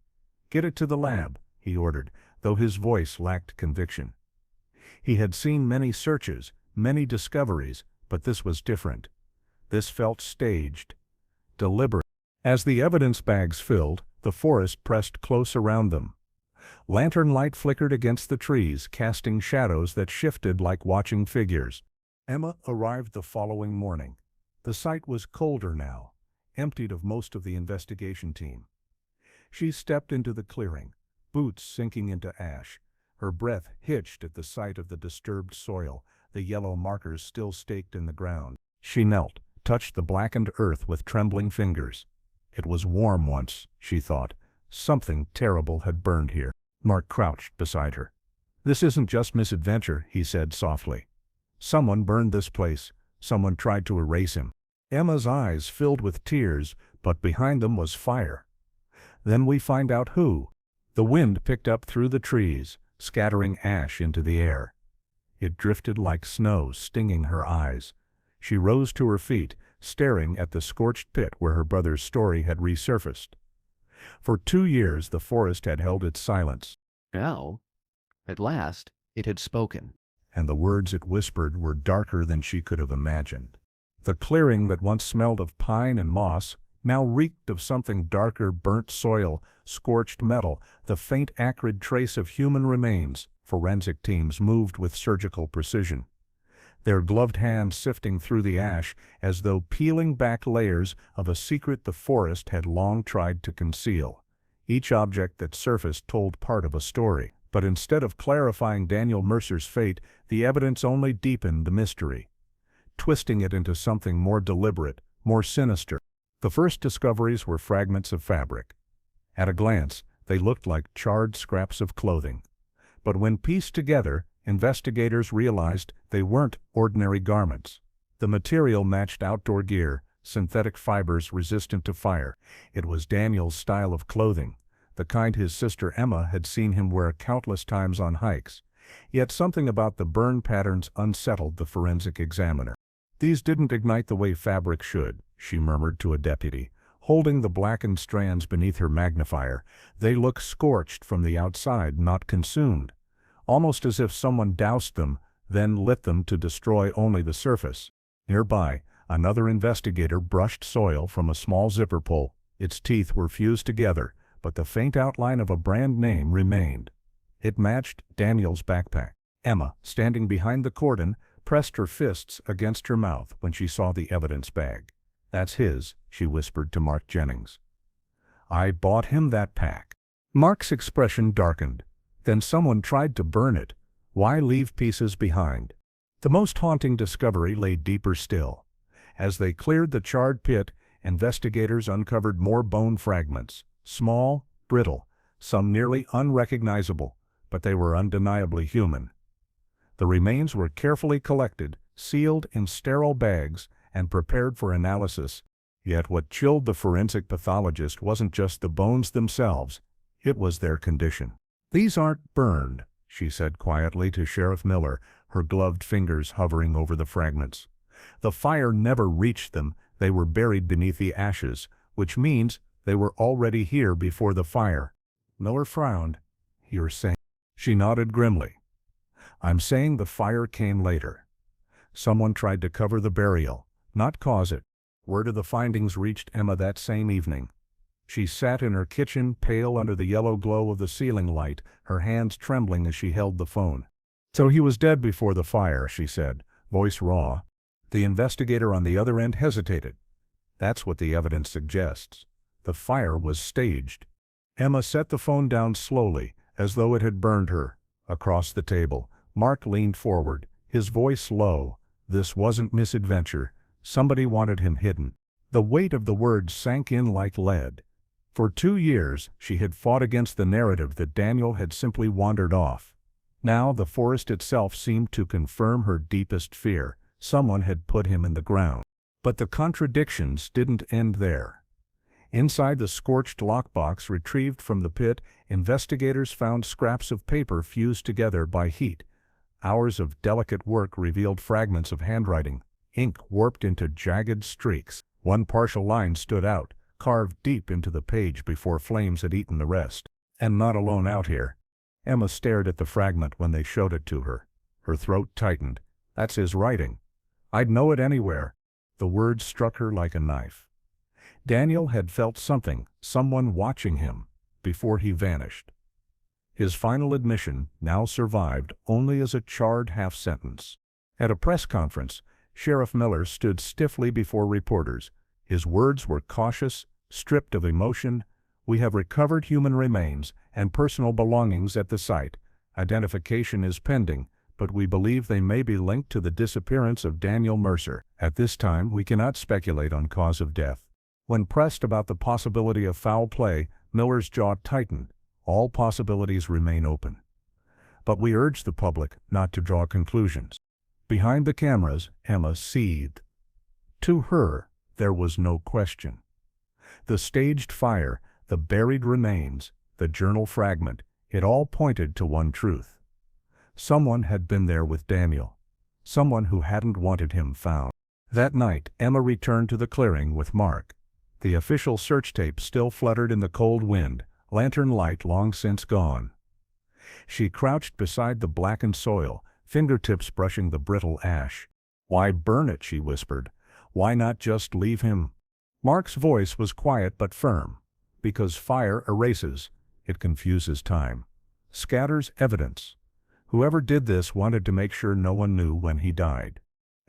"Get it to the lab," he ordered, though his voice lacked conviction. He had seen many searches, many discoveries, but this was different. This felt staged, deliberate. As the evidence bags filled, the forest pressed close around them. Lantern light flickered against the trees, casting shadows that shifted like watching figures. Emma arrived the following morning. The site was colder now, emptied of most of the investigation team. She stepped into the clearing, boots sinking into ash, her breath hitched at the sight of the disturbed soil, the yellow markers still staked in the ground. She knelt, touched the blackened earth with trembling fingers. It was warm once, she thought. Something terrible had burned here. Mark crouched beside her. "This isn't just misadventure," he said softly. "Someone burned this place. Someone tried to erase him." Emma's eyes filled with tears, but behind them was fire. "Then we find out who." The wind picked up through the trees, scattering ash into the air. It drifted like snow, stinging her eyes. She rose to her feet, staring at the scorched pit where her brother's story had resurfaced. For 2 years the forest had held its silence. Now, at last, it had spoken. And the words it whispered were darker than she could have imagined. The clearing that once smelled of pine and moss now reeked of something darker: burnt soil, scorched metal, the faint acrid trace of human remains. Forensic teams moved with surgical precision. their gloved hands sifting through the ash as though peeling back layers of a secret the forest had long tried to conceal. Each object that surfaced told part of a story, but instead of clarifying Daniel Mercer's fate, the evidence only deepened the mystery, twisting it into something more deliberate, more sinister. The first discoveries were fragments of fabric. At a glance, they looked like charred scraps of clothing. But when pieced together, investigators realized they weren't ordinary garments. The material matched outdoor gear, synthetic fibers resistant to fire. It was Daniel's style of clothing, the kind his sister Emma had seen him wear countless times on hikes. Yet something about the burn patterns unsettled the forensic examiner. "These didn't ignite the way fabric should," she murmured to a deputy, holding the blackened strands beneath her magnifier. "They look scorched from the outside, not consumed. Almost as if someone doused them, then lit them to destroy only the surface." Nearby, another investigator brushed soil from a small zipper pull. Its teeth were fused together, but the faint outline of a brand name remained. It matched Daniel's backpack. Emma, standing behind the cordon, pressed her fists against her mouth when she saw the evidence bag. "That's his," she whispered to Mark Jennings. "I bought him that pack." Mark's expression darkened. Then someone tried to burn it. Why leave pieces behind? The most haunting discovery lay deeper still. As they cleared the charred pit, investigators uncovered more bone fragments, small, brittle, some nearly unrecognizable, but they were undeniably human. The remains were carefully collected, sealed in sterile bags, and prepared for analysis. Yet what chilled the forensic pathologist wasn't just the bones themselves, it was their condition. "These aren't burned," she said quietly to Sheriff Miller, her gloved fingers hovering over the fragments. "The fire never reached them, they were buried beneath the ashes, which means they were already here before the fire." Miller frowned. "You're saying—" She nodded grimly. "I'm saying the fire came later. Someone tried to cover the burial, not cause it." Word of the findings reached Emma that same evening. She sat in her kitchen, pale under the yellow glow of the ceiling light, her hands trembling as she held the phone. "So he was dead before the fire," she said, voice raw. The investigator on the other end hesitated. "That's what the evidence suggests. The fire was staged." Emma set the phone down slowly, as though it had burned her. Across the table, Mark leaned forward, his voice low. This wasn't misadventure. Somebody wanted him hidden. The weight of the words sank in like lead. For 2 years, she had fought against the narrative that Daniel had simply wandered off. Now the forest itself seemed to confirm her deepest fear. Someone had put him in the ground. But the contradictions didn't end there. Inside the scorched lockbox retrieved from the pit, investigators found scraps of paper fused together by heat. Hours of delicate work revealed fragments of handwriting, ink warped into jagged streaks. One partial line stood out, carved deep into the page before flames had eaten the rest. "And not alone out here." Emma stared at the fragment when they showed it to her. Her throat tightened. "That's his writing. I'd know it anywhere." The words struck her like a knife. Daniel had felt something, someone watching him, before he vanished. His final admission now survived only as a charred half-sentence. At a press conference, Sheriff Miller stood stiffly before reporters. His words were cautious, stripped of emotion. "We have recovered human remains and personal belongings at the site. Identification is pending, but we believe they may be linked to the disappearance of Daniel Mercer. At this time, we cannot speculate on cause of death." When pressed about the possibility of foul play, Miller's jaw tightened. "All possibilities remain open. But we urge the public not to draw conclusions." Behind the cameras, Emma seethed. To her, there was no question. The staged fire, the buried remains, the journal fragment, it all pointed to one truth. Someone had been there with Daniel. Someone who hadn't wanted him found. That night, Emma returned to the clearing with Mark. The official search tape still fluttered in the cold wind, lantern light long since gone. She crouched beside the blackened soil, fingertips brushing the brittle ash. "Why burn it?" she whispered. "Why not just leave him?" Mark's voice was quiet but firm. "Because fire erases. It confuses time. Scatters evidence. Whoever did this wanted to make sure no one knew when he died."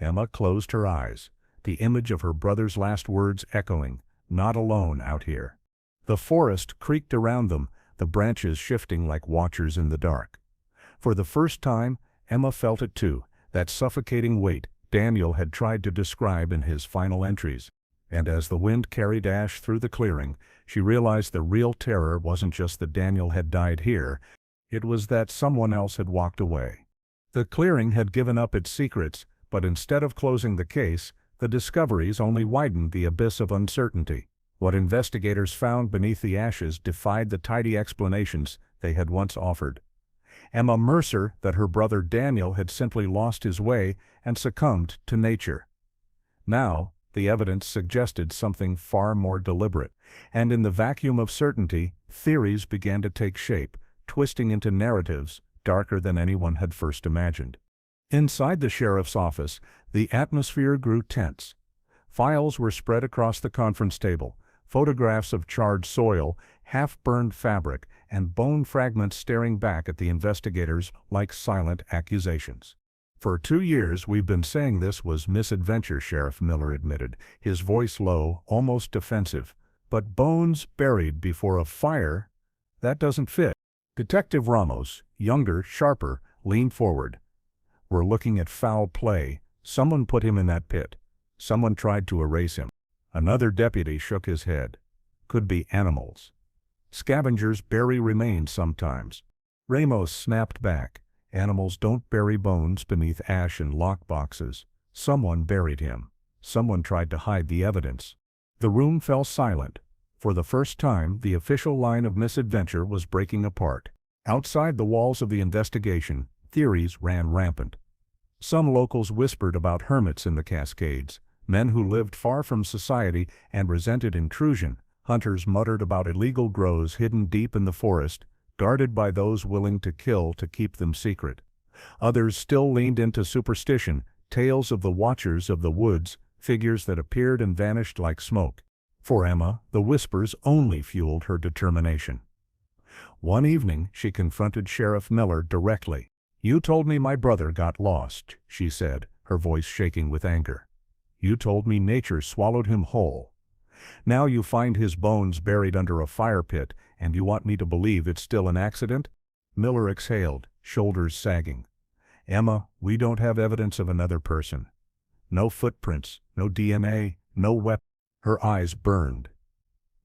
Emma closed her eyes, the image of her brother's last words echoing, "Not alone out here." The forest creaked around them, the branches shifting like watchers in the dark. For the first time, Emma felt it too, that suffocating weight Daniel had tried to describe in his final entries. And as the wind carried ash through the clearing, she realized the real terror wasn't just that Daniel had died here, it was that someone else had walked away. The clearing had given up its secrets, but instead of closing the case, the discoveries only widened the abyss of uncertainty. What investigators found beneath the ashes defied the tidy explanations they had once offered. Emma Mercer that her brother Daniel had simply lost his way and succumbed to nature. Now, the evidence suggested something far more deliberate, and in the vacuum of certainty, theories began to take shape, twisting into narratives darker than anyone had first imagined. Inside the sheriff's office, the atmosphere grew tense. Files were spread across the conference table, photographs of charred soil, half-burned fabric, and bone fragments staring back at the investigators like silent accusations. "For 2 years we've been saying this was misadventure," Sheriff Miller admitted, his voice low, almost defensive. "But bones buried before a fire? That doesn't fit." Detective Ramos, younger, sharper, leaned forward. "We're looking at foul play. Someone put him in that pit. Someone tried to erase him." Another deputy shook his head. "Could be animals. Scavengers bury remains sometimes." Ramos snapped back. "Animals don't bury bones beneath ash and lockboxes. Someone buried him. Someone tried to hide the evidence." The room fell silent. For the first time, the official line of misadventure was breaking apart. Outside the walls of the investigation, theories ran rampant. Some locals whispered about hermits in the Cascades, men who lived far from society and resented intrusion. Hunters muttered about illegal grows hidden deep in the forest, guarded by those willing to kill to keep them secret. Others still leaned into superstition, tales of the watchers of the woods, figures that appeared and vanished like smoke. For Emma, the whispers only fueled her determination. One evening, she confronted Sheriff Miller directly. "You told me my brother got lost," she said, her voice shaking with anger. "You told me nature swallowed him whole. Now you find his bones buried under a fire pit, and you want me to believe it's still an accident?" Miller exhaled, shoulders sagging. "Emma, we don't have evidence of another person. No footprints, no DNA, no weapon." Her eyes burned.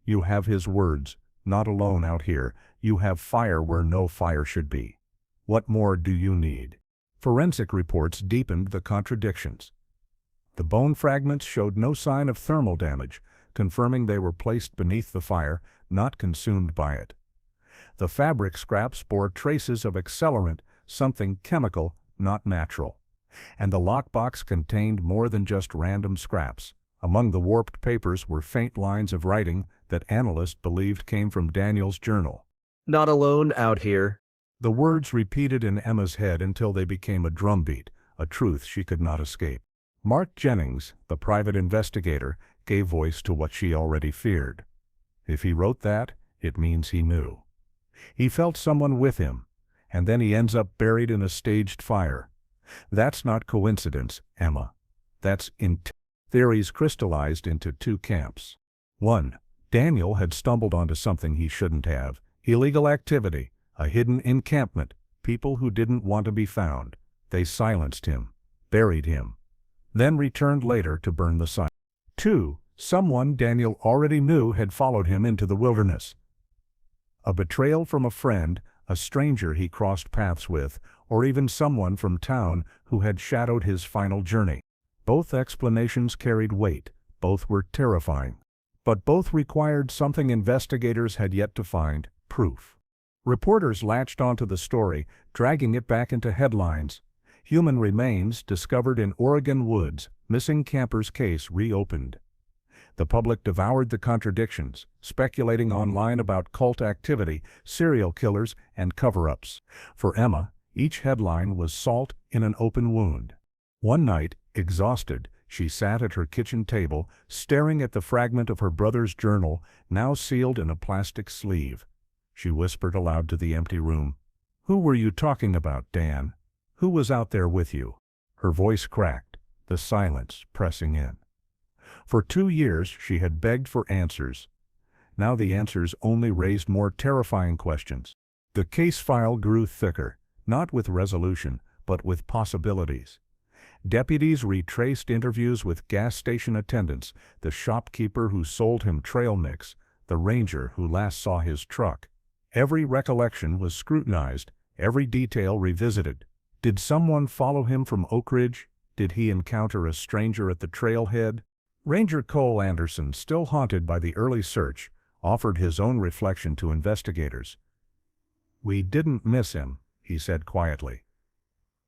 "You have his words, not alone out here. You have fire where no fire should be. What more do you need?" Forensic reports deepened the contradictions. The bone fragments showed no sign of thermal damage, confirming they were placed beneath the fire, not consumed by it. The fabric scraps bore traces of accelerant, something chemical, not natural. And the lockbox contained more than just random scraps. Among the warped papers were faint lines of writing that analysts believed came from Daniel's journal. "Not alone out here." The words repeated in Emma's head until they became a drumbeat, a truth she could not escape. Mark Jennings, the private investigator, gave voice to what she already feared. If he wrote that, it means he knew. He felt someone with him, and then he ends up buried in a staged fire. That's not coincidence, Emma. That's intent. Theories crystallized into 2 camps. 1. Daniel had stumbled onto something he shouldn't have. Illegal activity, a hidden encampment, people who didn't want to be found. They silenced him, buried him, then returned later to burn the site. 2. Someone Daniel already knew had followed him into the wilderness. A betrayal from a friend, a stranger he crossed paths with, or even someone from town who had shadowed his final journey. Both explanations carried weight, both were terrifying. But both required something investigators had yet to find: proof. Reporters latched onto the story, dragging it back into headlines. Human remains discovered in Oregon woods, missing campers case reopened. The public devoured the contradictions, speculating online about cult activity, serial killers, and cover-ups. For Emma, each headline was salt in an open wound. One night, exhausted, she sat at her kitchen table, staring at the fragment of her brother's journal, now sealed in a plastic sleeve. She whispered aloud to the empty room, "Who were you talking about, Dan? Who was out there with you?" Her voice cracked. the silence pressing in. For 2 years she had begged for answers. Now the answers only raised more terrifying questions. The case file grew thicker, not with resolution, but with possibilities. Deputies retraced interviews with gas station attendants, the shopkeeper who sold him trail mix, the ranger who last saw his truck. Every recollection was scrutinized, every detail revisited. Did someone follow him from Oak Ridge? Did he encounter a stranger at the trailhead? Ranger Cole Anderson, still haunted by the early search, offered his own reflection to investigators. "We didn't miss him," he said quietly.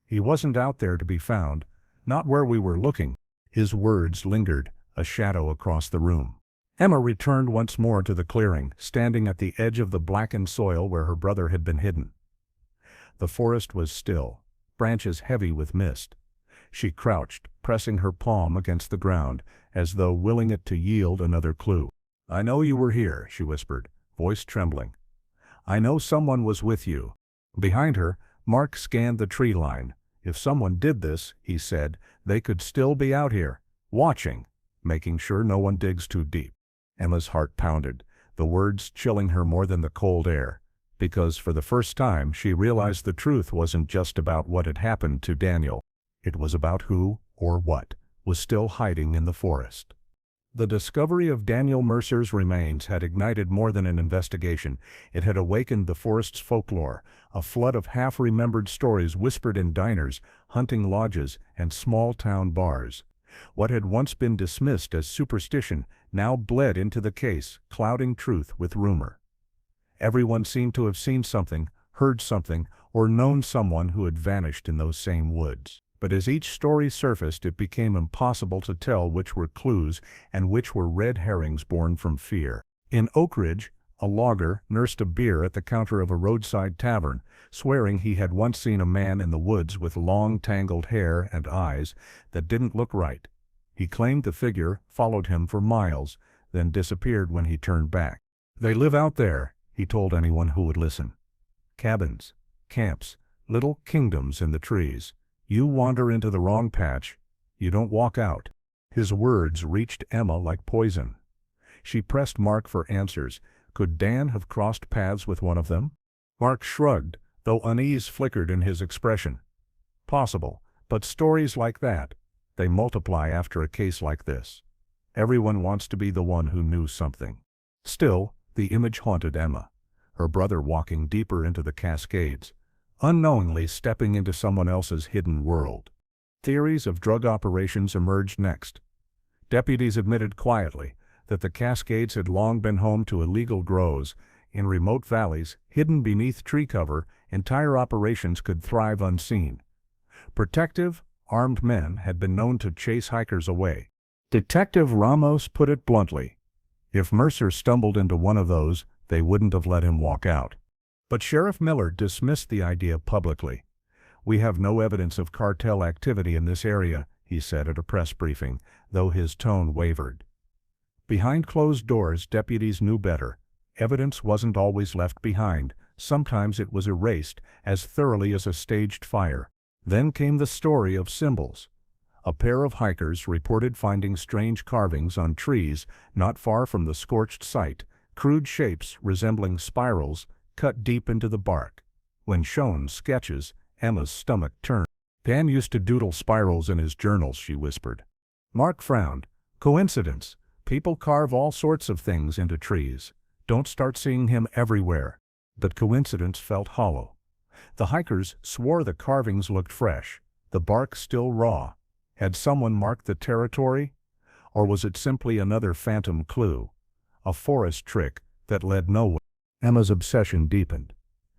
"He wasn't out there to be found, not where we were looking." His words lingered, a shadow across the room. Emma returned once more to the clearing, standing at the edge of the blackened soil where her brother had been hidden. The forest was still, branches heavy with mist. She crouched, pressing her palm against the ground, as though willing it to yield another clue. "I know you were here," she whispered, voice trembling. "I know someone was with you." Behind her, Mark scanned the tree line. "If someone did this," he said, "they could still be out here, watching, making sure no one digs too deep." Emma's heart pounded, the words chilling her more than the cold air, because for the first time she realized the truth wasn't just about what had happened to Daniel. It was about who, or what, was still hiding in the forest. The discovery of Daniel Mercer's remains had ignited more than an investigation. It had awakened the forest's folklore, a flood of half-remembered stories whispered in diners, hunting lodges, and small-town bars. What had once been dismissed as superstition now bled into the case, clouding truth with rumor. Everyone seemed to have seen something, heard something, or known someone who had vanished in those same woods. But as each story surfaced, it became impossible to tell which were clues and which were red herrings born from fear. In Oak Ridge, a logger nursed a beer at the counter of a roadside tavern, swearing he had once seen a man in the woods with long tangled hair and eyes that didn't look right. He claimed the figure followed him for miles, then disappeared when he turned back. "They live out there," he told anyone who would listen. "Cabins, camps, little kingdoms in the trees. You wander into the wrong patch, you don't walk out." His words reached Emma like poison. She pressed Mark for answers. Could Dan have crossed paths with one of them? Mark shrugged, though unease flickered in his expression. "Possible, but stories like that, they multiply after a case like this. Everyone wants to be the one who knew something." Still, the image haunted Emma, her brother walking deeper into the Cascades, unknowingly stepping into someone else's hidden world. Theories of drug operations emerged next. Deputies admitted quietly that the Cascades had long been home to illegal grows. In remote valleys, hidden beneath tree cover, entire operations could thrive unseen. Protective, armed men had been known to chase hikers away. Detective Ramos put it bluntly. If Mercer stumbled into one of those, they wouldn't have let him walk out. But Sheriff Miller dismissed the idea publicly. "We have no evidence of cartel activity in this area," he said at a press briefing, though his tone wavered. Behind closed doors, deputies knew better. Evidence wasn't always left behind. Sometimes it was erased as thoroughly as a staged fire. Then came the story of symbols. A pair of hikers reported finding strange carvings on trees not far from the scorched site, crude shapes resembling spirals cut deep into the bark. When shown sketches, Emma's stomach turned. "Dan used to doodle spirals in his journals," she whispered. Mark frowned. "Coincidence. People carve all sorts of things into trees. Don't start seeing him everywhere." But coincidence felt hollow. The hikers swore the carvings looked fresh, the bark still raw. Had someone marked the territory? Or was it simply another phantom clue? A forest trick that led nowhere. Emma's obsession deepened.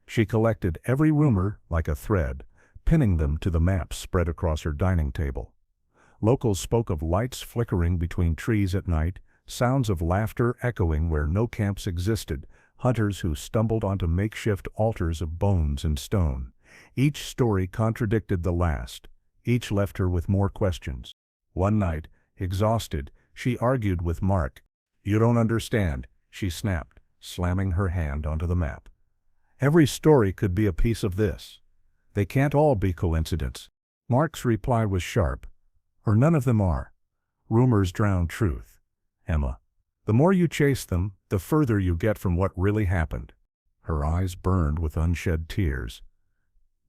She collected every rumor like a thread, pinning them to the maps spread across her dining table. Locals spoke of lights flickering between trees at night, sounds of laughter echoing where no camps existed, hunters who stumbled onto makeshift altars of bones and stone. Each story contradicted the last. Each left her with more questions. One night, exhausted, she argued with Mark. "You don't understand," she snapped, slamming her hand onto the map. "Every story could be a piece of this. They can't all be coincidence." Mark's reply was sharp. Or none of them are. Rumors drown truth. Emma, the more you chase them, the further you get from what really happened. Her eyes burned with unshed tears.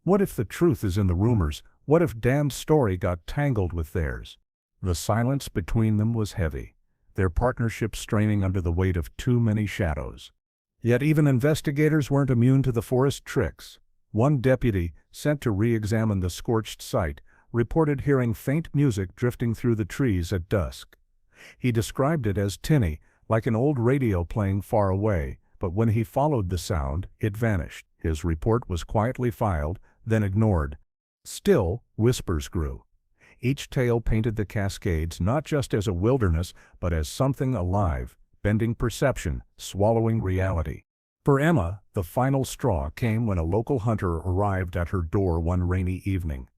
What if the truth is in the rumors? What if Dan's story got tangled with theirs? The silence between them was heavy, their partnership straining under the weight of too many shadows. Yet even investigators weren't immune to the forest tricks. One deputy, sent to re-examine the scorched site, reported hearing faint music drifting through the trees at dusk. He described it as tinny, like an old radio playing far away, but when he followed the sound, it vanished. His report was quietly filed, then ignored. Still, whispers grew. Each tale painted the Cascades not just as a wilderness, but as something alive, bending perception, swallowing reality. For Emma, the final straw came when a local hunter arrived at her door one rainy evening.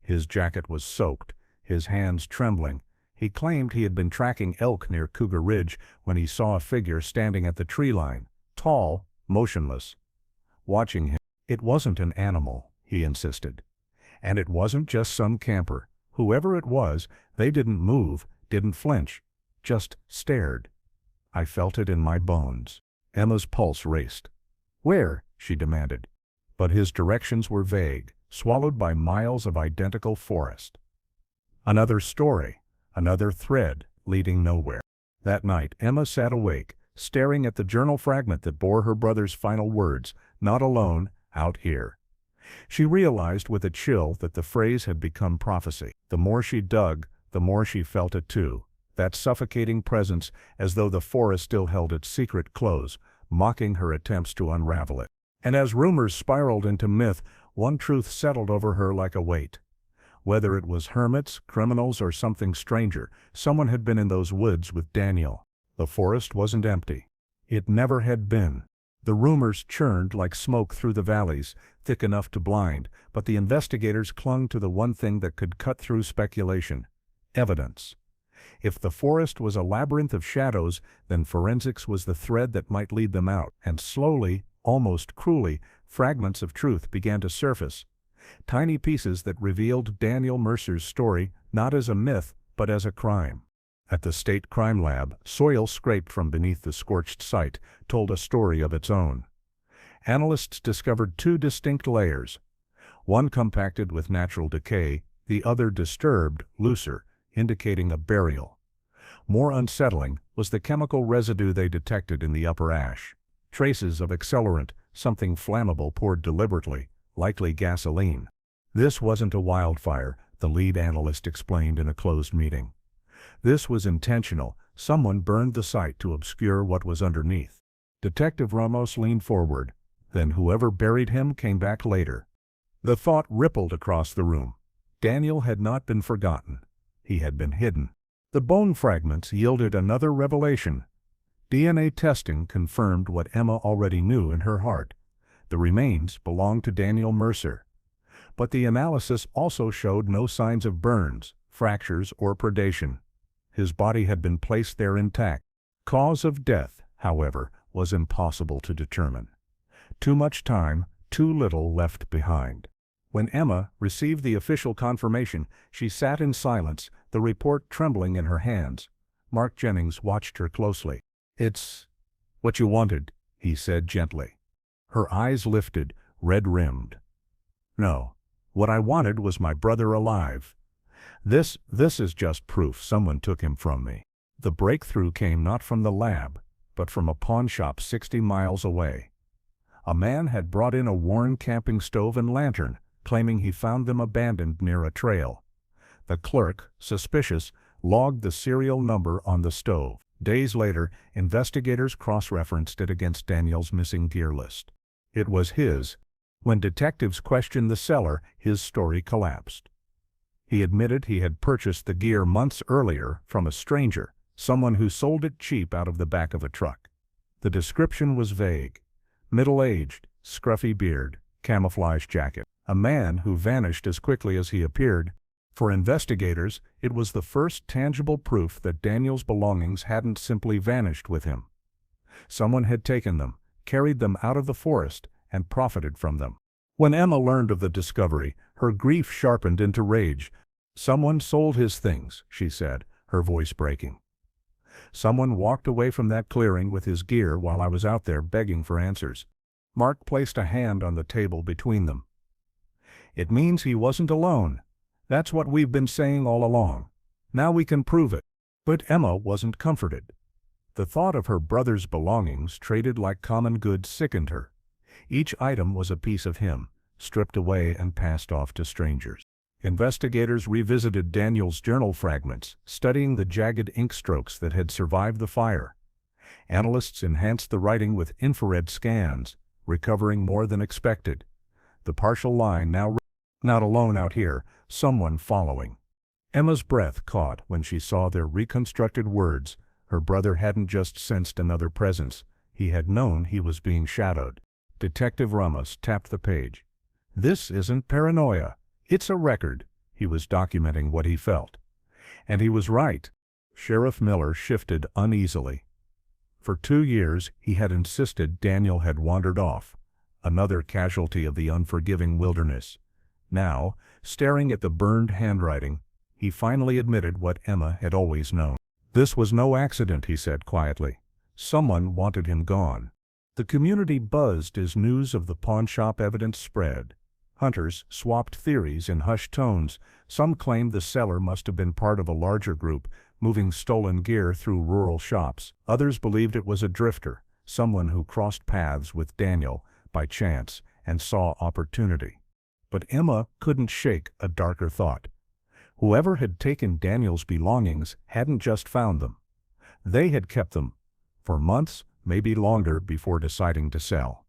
His jacket was soaked, his hands trembling. He claimed he had been tracking elk near Cougar Ridge when he saw a figure standing at the tree line, tall, motionless. Watching him, it wasn't an animal, he insisted. And it wasn't just some camper. Whoever it was, they didn't move, didn't flinch, just stared. I felt it in my bones. Emma's pulse raced. Where? She demanded. But his directions were vague, swallowed by miles of identical forest. Another story, another thread, leading nowhere. That night, Emma sat awake, staring at the journal fragment that bore her brother's final words, "Not alone, out here." She realized with a chill that the phrase had become prophecy. The more she dug, the more she felt it too. That suffocating presence, as though the forest still held its secret close, mocking her attempts to unravel it. And as rumors spiraled into myth, one truth settled over her like a weight. Whether it was hermits, criminals, or something stranger, someone had been in those woods with Daniel. The forest wasn't empty. It never had been. The rumors churned like smoke through the valleys, thick enough to blind, but the investigators clung to the one thing that could cut through speculation: evidence. If the forest was a labyrinth of shadows, then forensics was the thread that might lead them out, and slowly, almost cruelly, fragments of truth began to surface. Tiny pieces that revealed Daniel Mercer's story not as a myth, but as a crime. At the state crime lab, soil scraped from beneath the scorched site told a story of its own. Analysts discovered two distinct layers. One compacted with natural decay, the other disturbed, looser, indicating a burial. More unsettling was the chemical residue they detected in the upper ash. Traces of accelerant, something flammable poured deliberately, likely gasoline. This wasn't a wildfire, the lead analyst explained in a closed meeting. This was intentional. Someone burned the site to obscure what was underneath. Detective Ramos leaned forward. Then whoever buried him came back later. The thought rippled across the room. Daniel had not been forgotten. He had been hidden. The bone fragments yielded another revelation. DNA testing confirmed what Emma already knew in her heart. The remains belonged to Daniel Mercer. But the analysis also showed no signs of burns, fractures, or predation. His body had been placed there intact. Cause of death, however, was impossible to determine. Too much time, too little left behind. When Emma received the official confirmation, she sat in silence, the report trembling in her hands. Mark Jennings watched her closely. "It's what you wanted," he said gently. Her eyes lifted, red-rimmed. "No. What I wanted was my brother alive. This is just proof someone took him from me." The breakthrough came not from the lab, but from a pawn shop 60 miles away. A man had brought in a worn camping stove and lantern, claiming he found them abandoned near a trail. The clerk, suspicious, logged the serial number on the stove. Days later, investigators cross-referenced it against Daniel's missing gear list. It was his. When detectives questioned the seller, his story collapsed. He admitted he had purchased the gear months earlier from a stranger, someone who sold it cheap out of the back of a truck. The description was vague. Middle-aged, scruffy beard, camouflage jacket. A man who vanished as quickly as he appeared. For investigators, it was the first tangible proof that Daniel's belongings hadn't simply vanished with him. Someone had taken them, carried them out of the forest, and profited from them. When Emma learned of the discovery, her grief sharpened into rage. "Someone sold his things," she said, her voice breaking. "Someone walked away from that clearing with his gear while I was out there begging for answers." Mark placed a hand on the table between them. "It means he wasn't alone. That's what we've been saying all along. Now we can prove it." But Emma wasn't comforted. The thought of her brother's belongings traded like common goods sickened her. Each item was a piece of him, stripped away and passed off to strangers. Investigators revisited Daniel's journal fragments, studying the jagged ink strokes that had survived the fire. Analysts enhanced the writing with infrared scans, recovering more than expected. The partial line now read, "Not alone out here, someone following." Emma's breath caught when she saw their reconstructed words. Her brother hadn't just sensed another presence, he had known he was being shadowed. Detective Ramos tapped the page. "This isn't paranoia. It's a record." He was documenting what he felt. And he was right. Sheriff Miller shifted uneasily. For 2 years, he had insisted Daniel had wandered off, another casualty of the unforgiving wilderness. Now, staring at the burned handwriting, he finally admitted what Emma had always known. "This was no accident," he said quietly. "Someone wanted him gone." The community buzzed as news of the pawnshop evidence spread. Hunters swapped theories in hushed tones. Some claimed the seller must have been part of a larger group, moving stolen gear through rural shops. Others believed it was a drifter, someone who crossed paths with Daniel by chance and saw opportunity. But Emma couldn't shake a darker thought. Whoever had taken Daniel's belongings hadn't just found them. They had kept them for months, maybe longer, before deciding to sell.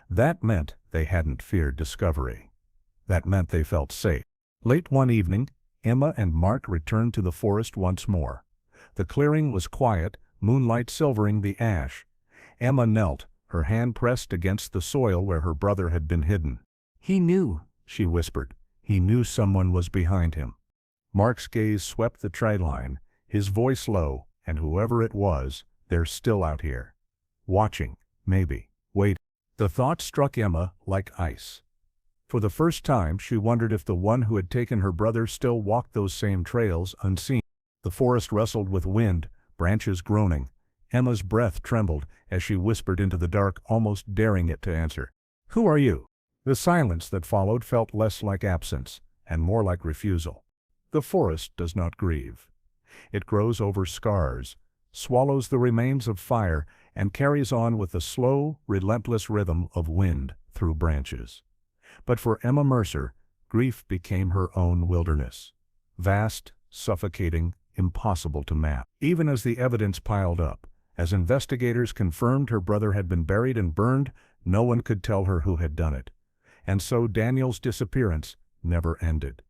That meant they hadn't feared discovery. That meant they felt safe. Late one evening, Emma and Mark returned to the forest once more. The clearing was quiet, moonlight silvering the ash. Emma knelt, her hand pressed against the soil where her brother had been hidden. "He knew," she whispered. "He knew someone was behind him." Mark's gaze swept the tree line, his voice low, "And whoever it was, they're still out here. Watching, maybe, waiting." The thought struck Emma like ice. For the first time, she wondered if the one who had taken her brother still walked those same trails unseen. The forest rustled with wind, branches groaning. Emma's breath trembled as she whispered into the dark, almost daring it to answer. "Who are you?" The silence that followed felt less like absence, and more like refusal. The forest does not grieve. It grows over scars, swallows the remains of fire, and carries on with the slow, relentless rhythm of wind through branches. But for Emma Mercer, grief became her own wilderness. Vast, suffocating, impossible to map. Even as the evidence piled up, as investigators confirmed her brother had been buried and burned, no one could tell her who had done it. And so Daniel's disappearance never ended.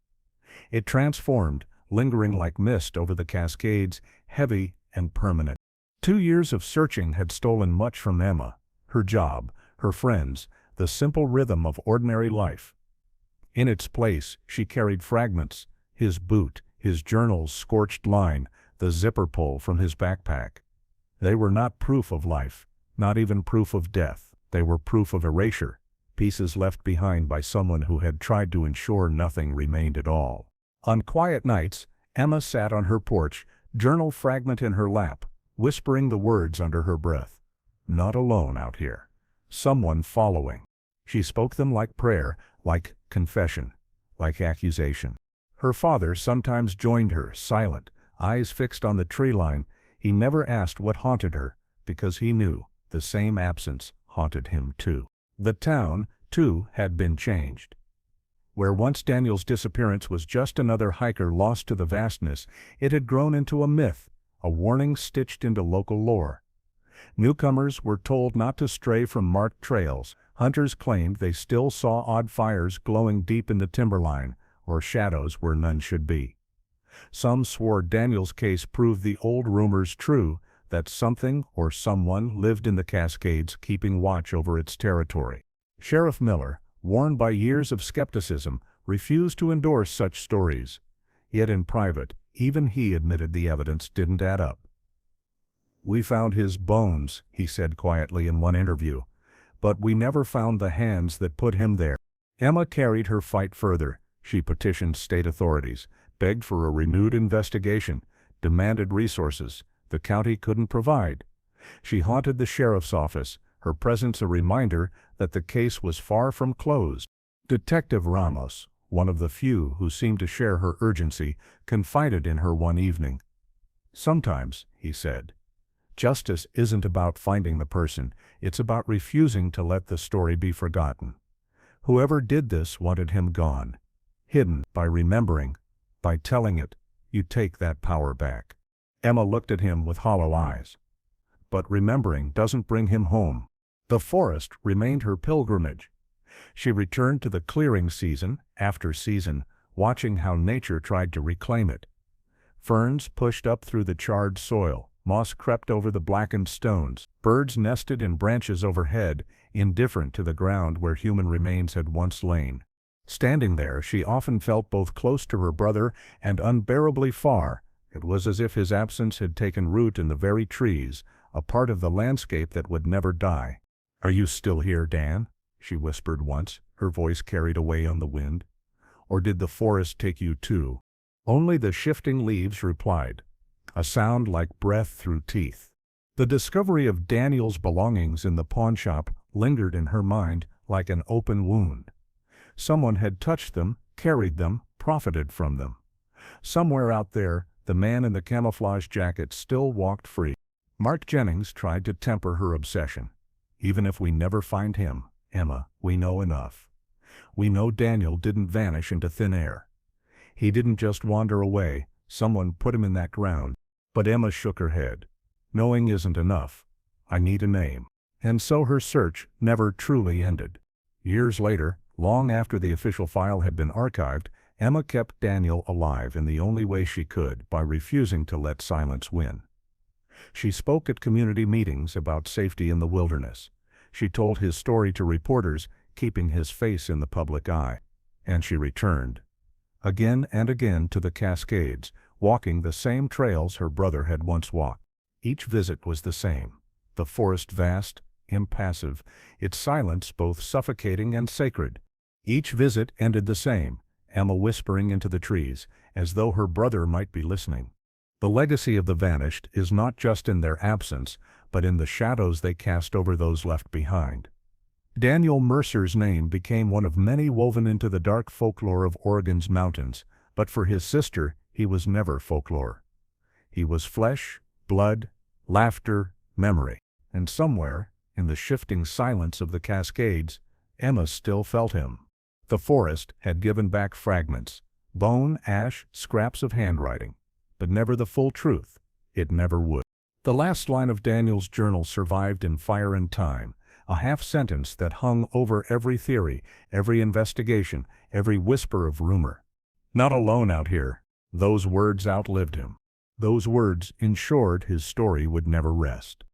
It transformed, lingering like mist over the Cascades, heavy and permanent. 2 years of searching had stolen much from Emma, her job, her friends, the simple rhythm of ordinary life. In its place, she carried fragments, his boot, his journal's scorched line, the zipper pull from his backpack. They were not proof of life, not even proof of death. They were proof of erasure, pieces left behind by someone who had tried to ensure nothing remained at all. On quiet nights, Emma sat on her porch, journal fragment in her lap, whispering the words under her breath. "Not alone out here. Someone following." She spoke them like prayer, like confession, like accusation. Her father sometimes joined her, silent, eyes fixed on the tree line. He never asked what haunted her, because he knew the same absence haunted him too. The town, too, had been changed. Where once Daniel's disappearance was just another hiker lost to the vastness, it had grown into a myth, a warning stitched into local lore. Newcomers were told not to stray from marked trails. Hunters claimed they still saw odd fires glowing deep in the timberline, or shadows where none should be. Some swore Daniel's case proved the old rumors true, that something or someone lived in the Cascades keeping watch over its territory. Sheriff Miller, warned by years of skepticism, refused to endorse such stories. Yet in private, even he admitted the evidence didn't add up. "We found his bones," he said quietly in one interview, "but we never found the hands that put him there." Emma carried her fight further. She petitioned state authorities, begged for a renewed investigation, demanded resources the county couldn't provide. She haunted the sheriff's office, her presence a reminder that the case was far from closed. Detective Ramos, one of the few who seemed to share her urgency, confided in her one evening. "Sometimes," he said, "justice isn't about finding the person, it's about refusing to let the story be forgotten. Whoever did this wanted him gone. Hidden. By remembering, by telling it, you take that power back." Emma looked at him with hollow eyes. But remembering doesn't bring him home. The forest remained her pilgrimage. She returned to the clearing season after season, watching how nature tried to reclaim it. Ferns pushed up through the charred soil, moss crept over the blackened stones, birds nested in branches overhead, indifferent to the ground where human remains had once lain. Standing there, she often felt both close to her brother and unbearably far. It was as if his absence had taken root in the very trees, a part of the landscape that would never die. "Are you still here, Dan?" she whispered once, her voice carried away on the wind. "Or did the forest take you too?" Only the shifting leaves replied, a sound like breath through teeth. The discovery of Daniel's belongings in the pawnshop lingered in her mind like an open wound. Someone had touched them, carried them, profited from them. Somewhere out there, the man in the camouflage jacket still walked free. Mark Jennings tried to temper her obsession. "Even if we never find him, Emma, we know enough. We know Daniel didn't vanish into thin air. He didn't just wander away, someone put him in that ground." But Emma shook her head. "Knowing isn't enough. I need a name." And so her search never truly ended. Years later, long after the official file had been archived, Emma kept Daniel alive in the only way she could, by refusing to let silence win. She spoke at community meetings about safety in the wilderness. She told his story to reporters, keeping his face in the public eye. And she returned, again and again, to the Cascades, walking the same trails her brother had once walked. Each visit was the same. The forest vast, impassive, its silence both suffocating and sacred. Each visit ended the same, Emma whispering into the trees, as though her brother might be listening. The legacy of the vanished is not just in their absence, but in the shadows they cast over those left behind. Daniel Mercer's name became one of many woven into the dark folklore of Oregon's mountains, but for his sister, he was never folklore. He was flesh, blood, laughter, memory. And somewhere, in the shifting silence of the Cascades, Emma still felt him. The forest had given back fragments, bone, ash, scraps of handwriting, but never the full truth. It never would. The last line of Daniel's journal survived in fire and time, a half-sentence that hung over every theory, every investigation, every whisper of rumor. "Not alone out here." Those words outlived him. Those words ensured his story would never rest.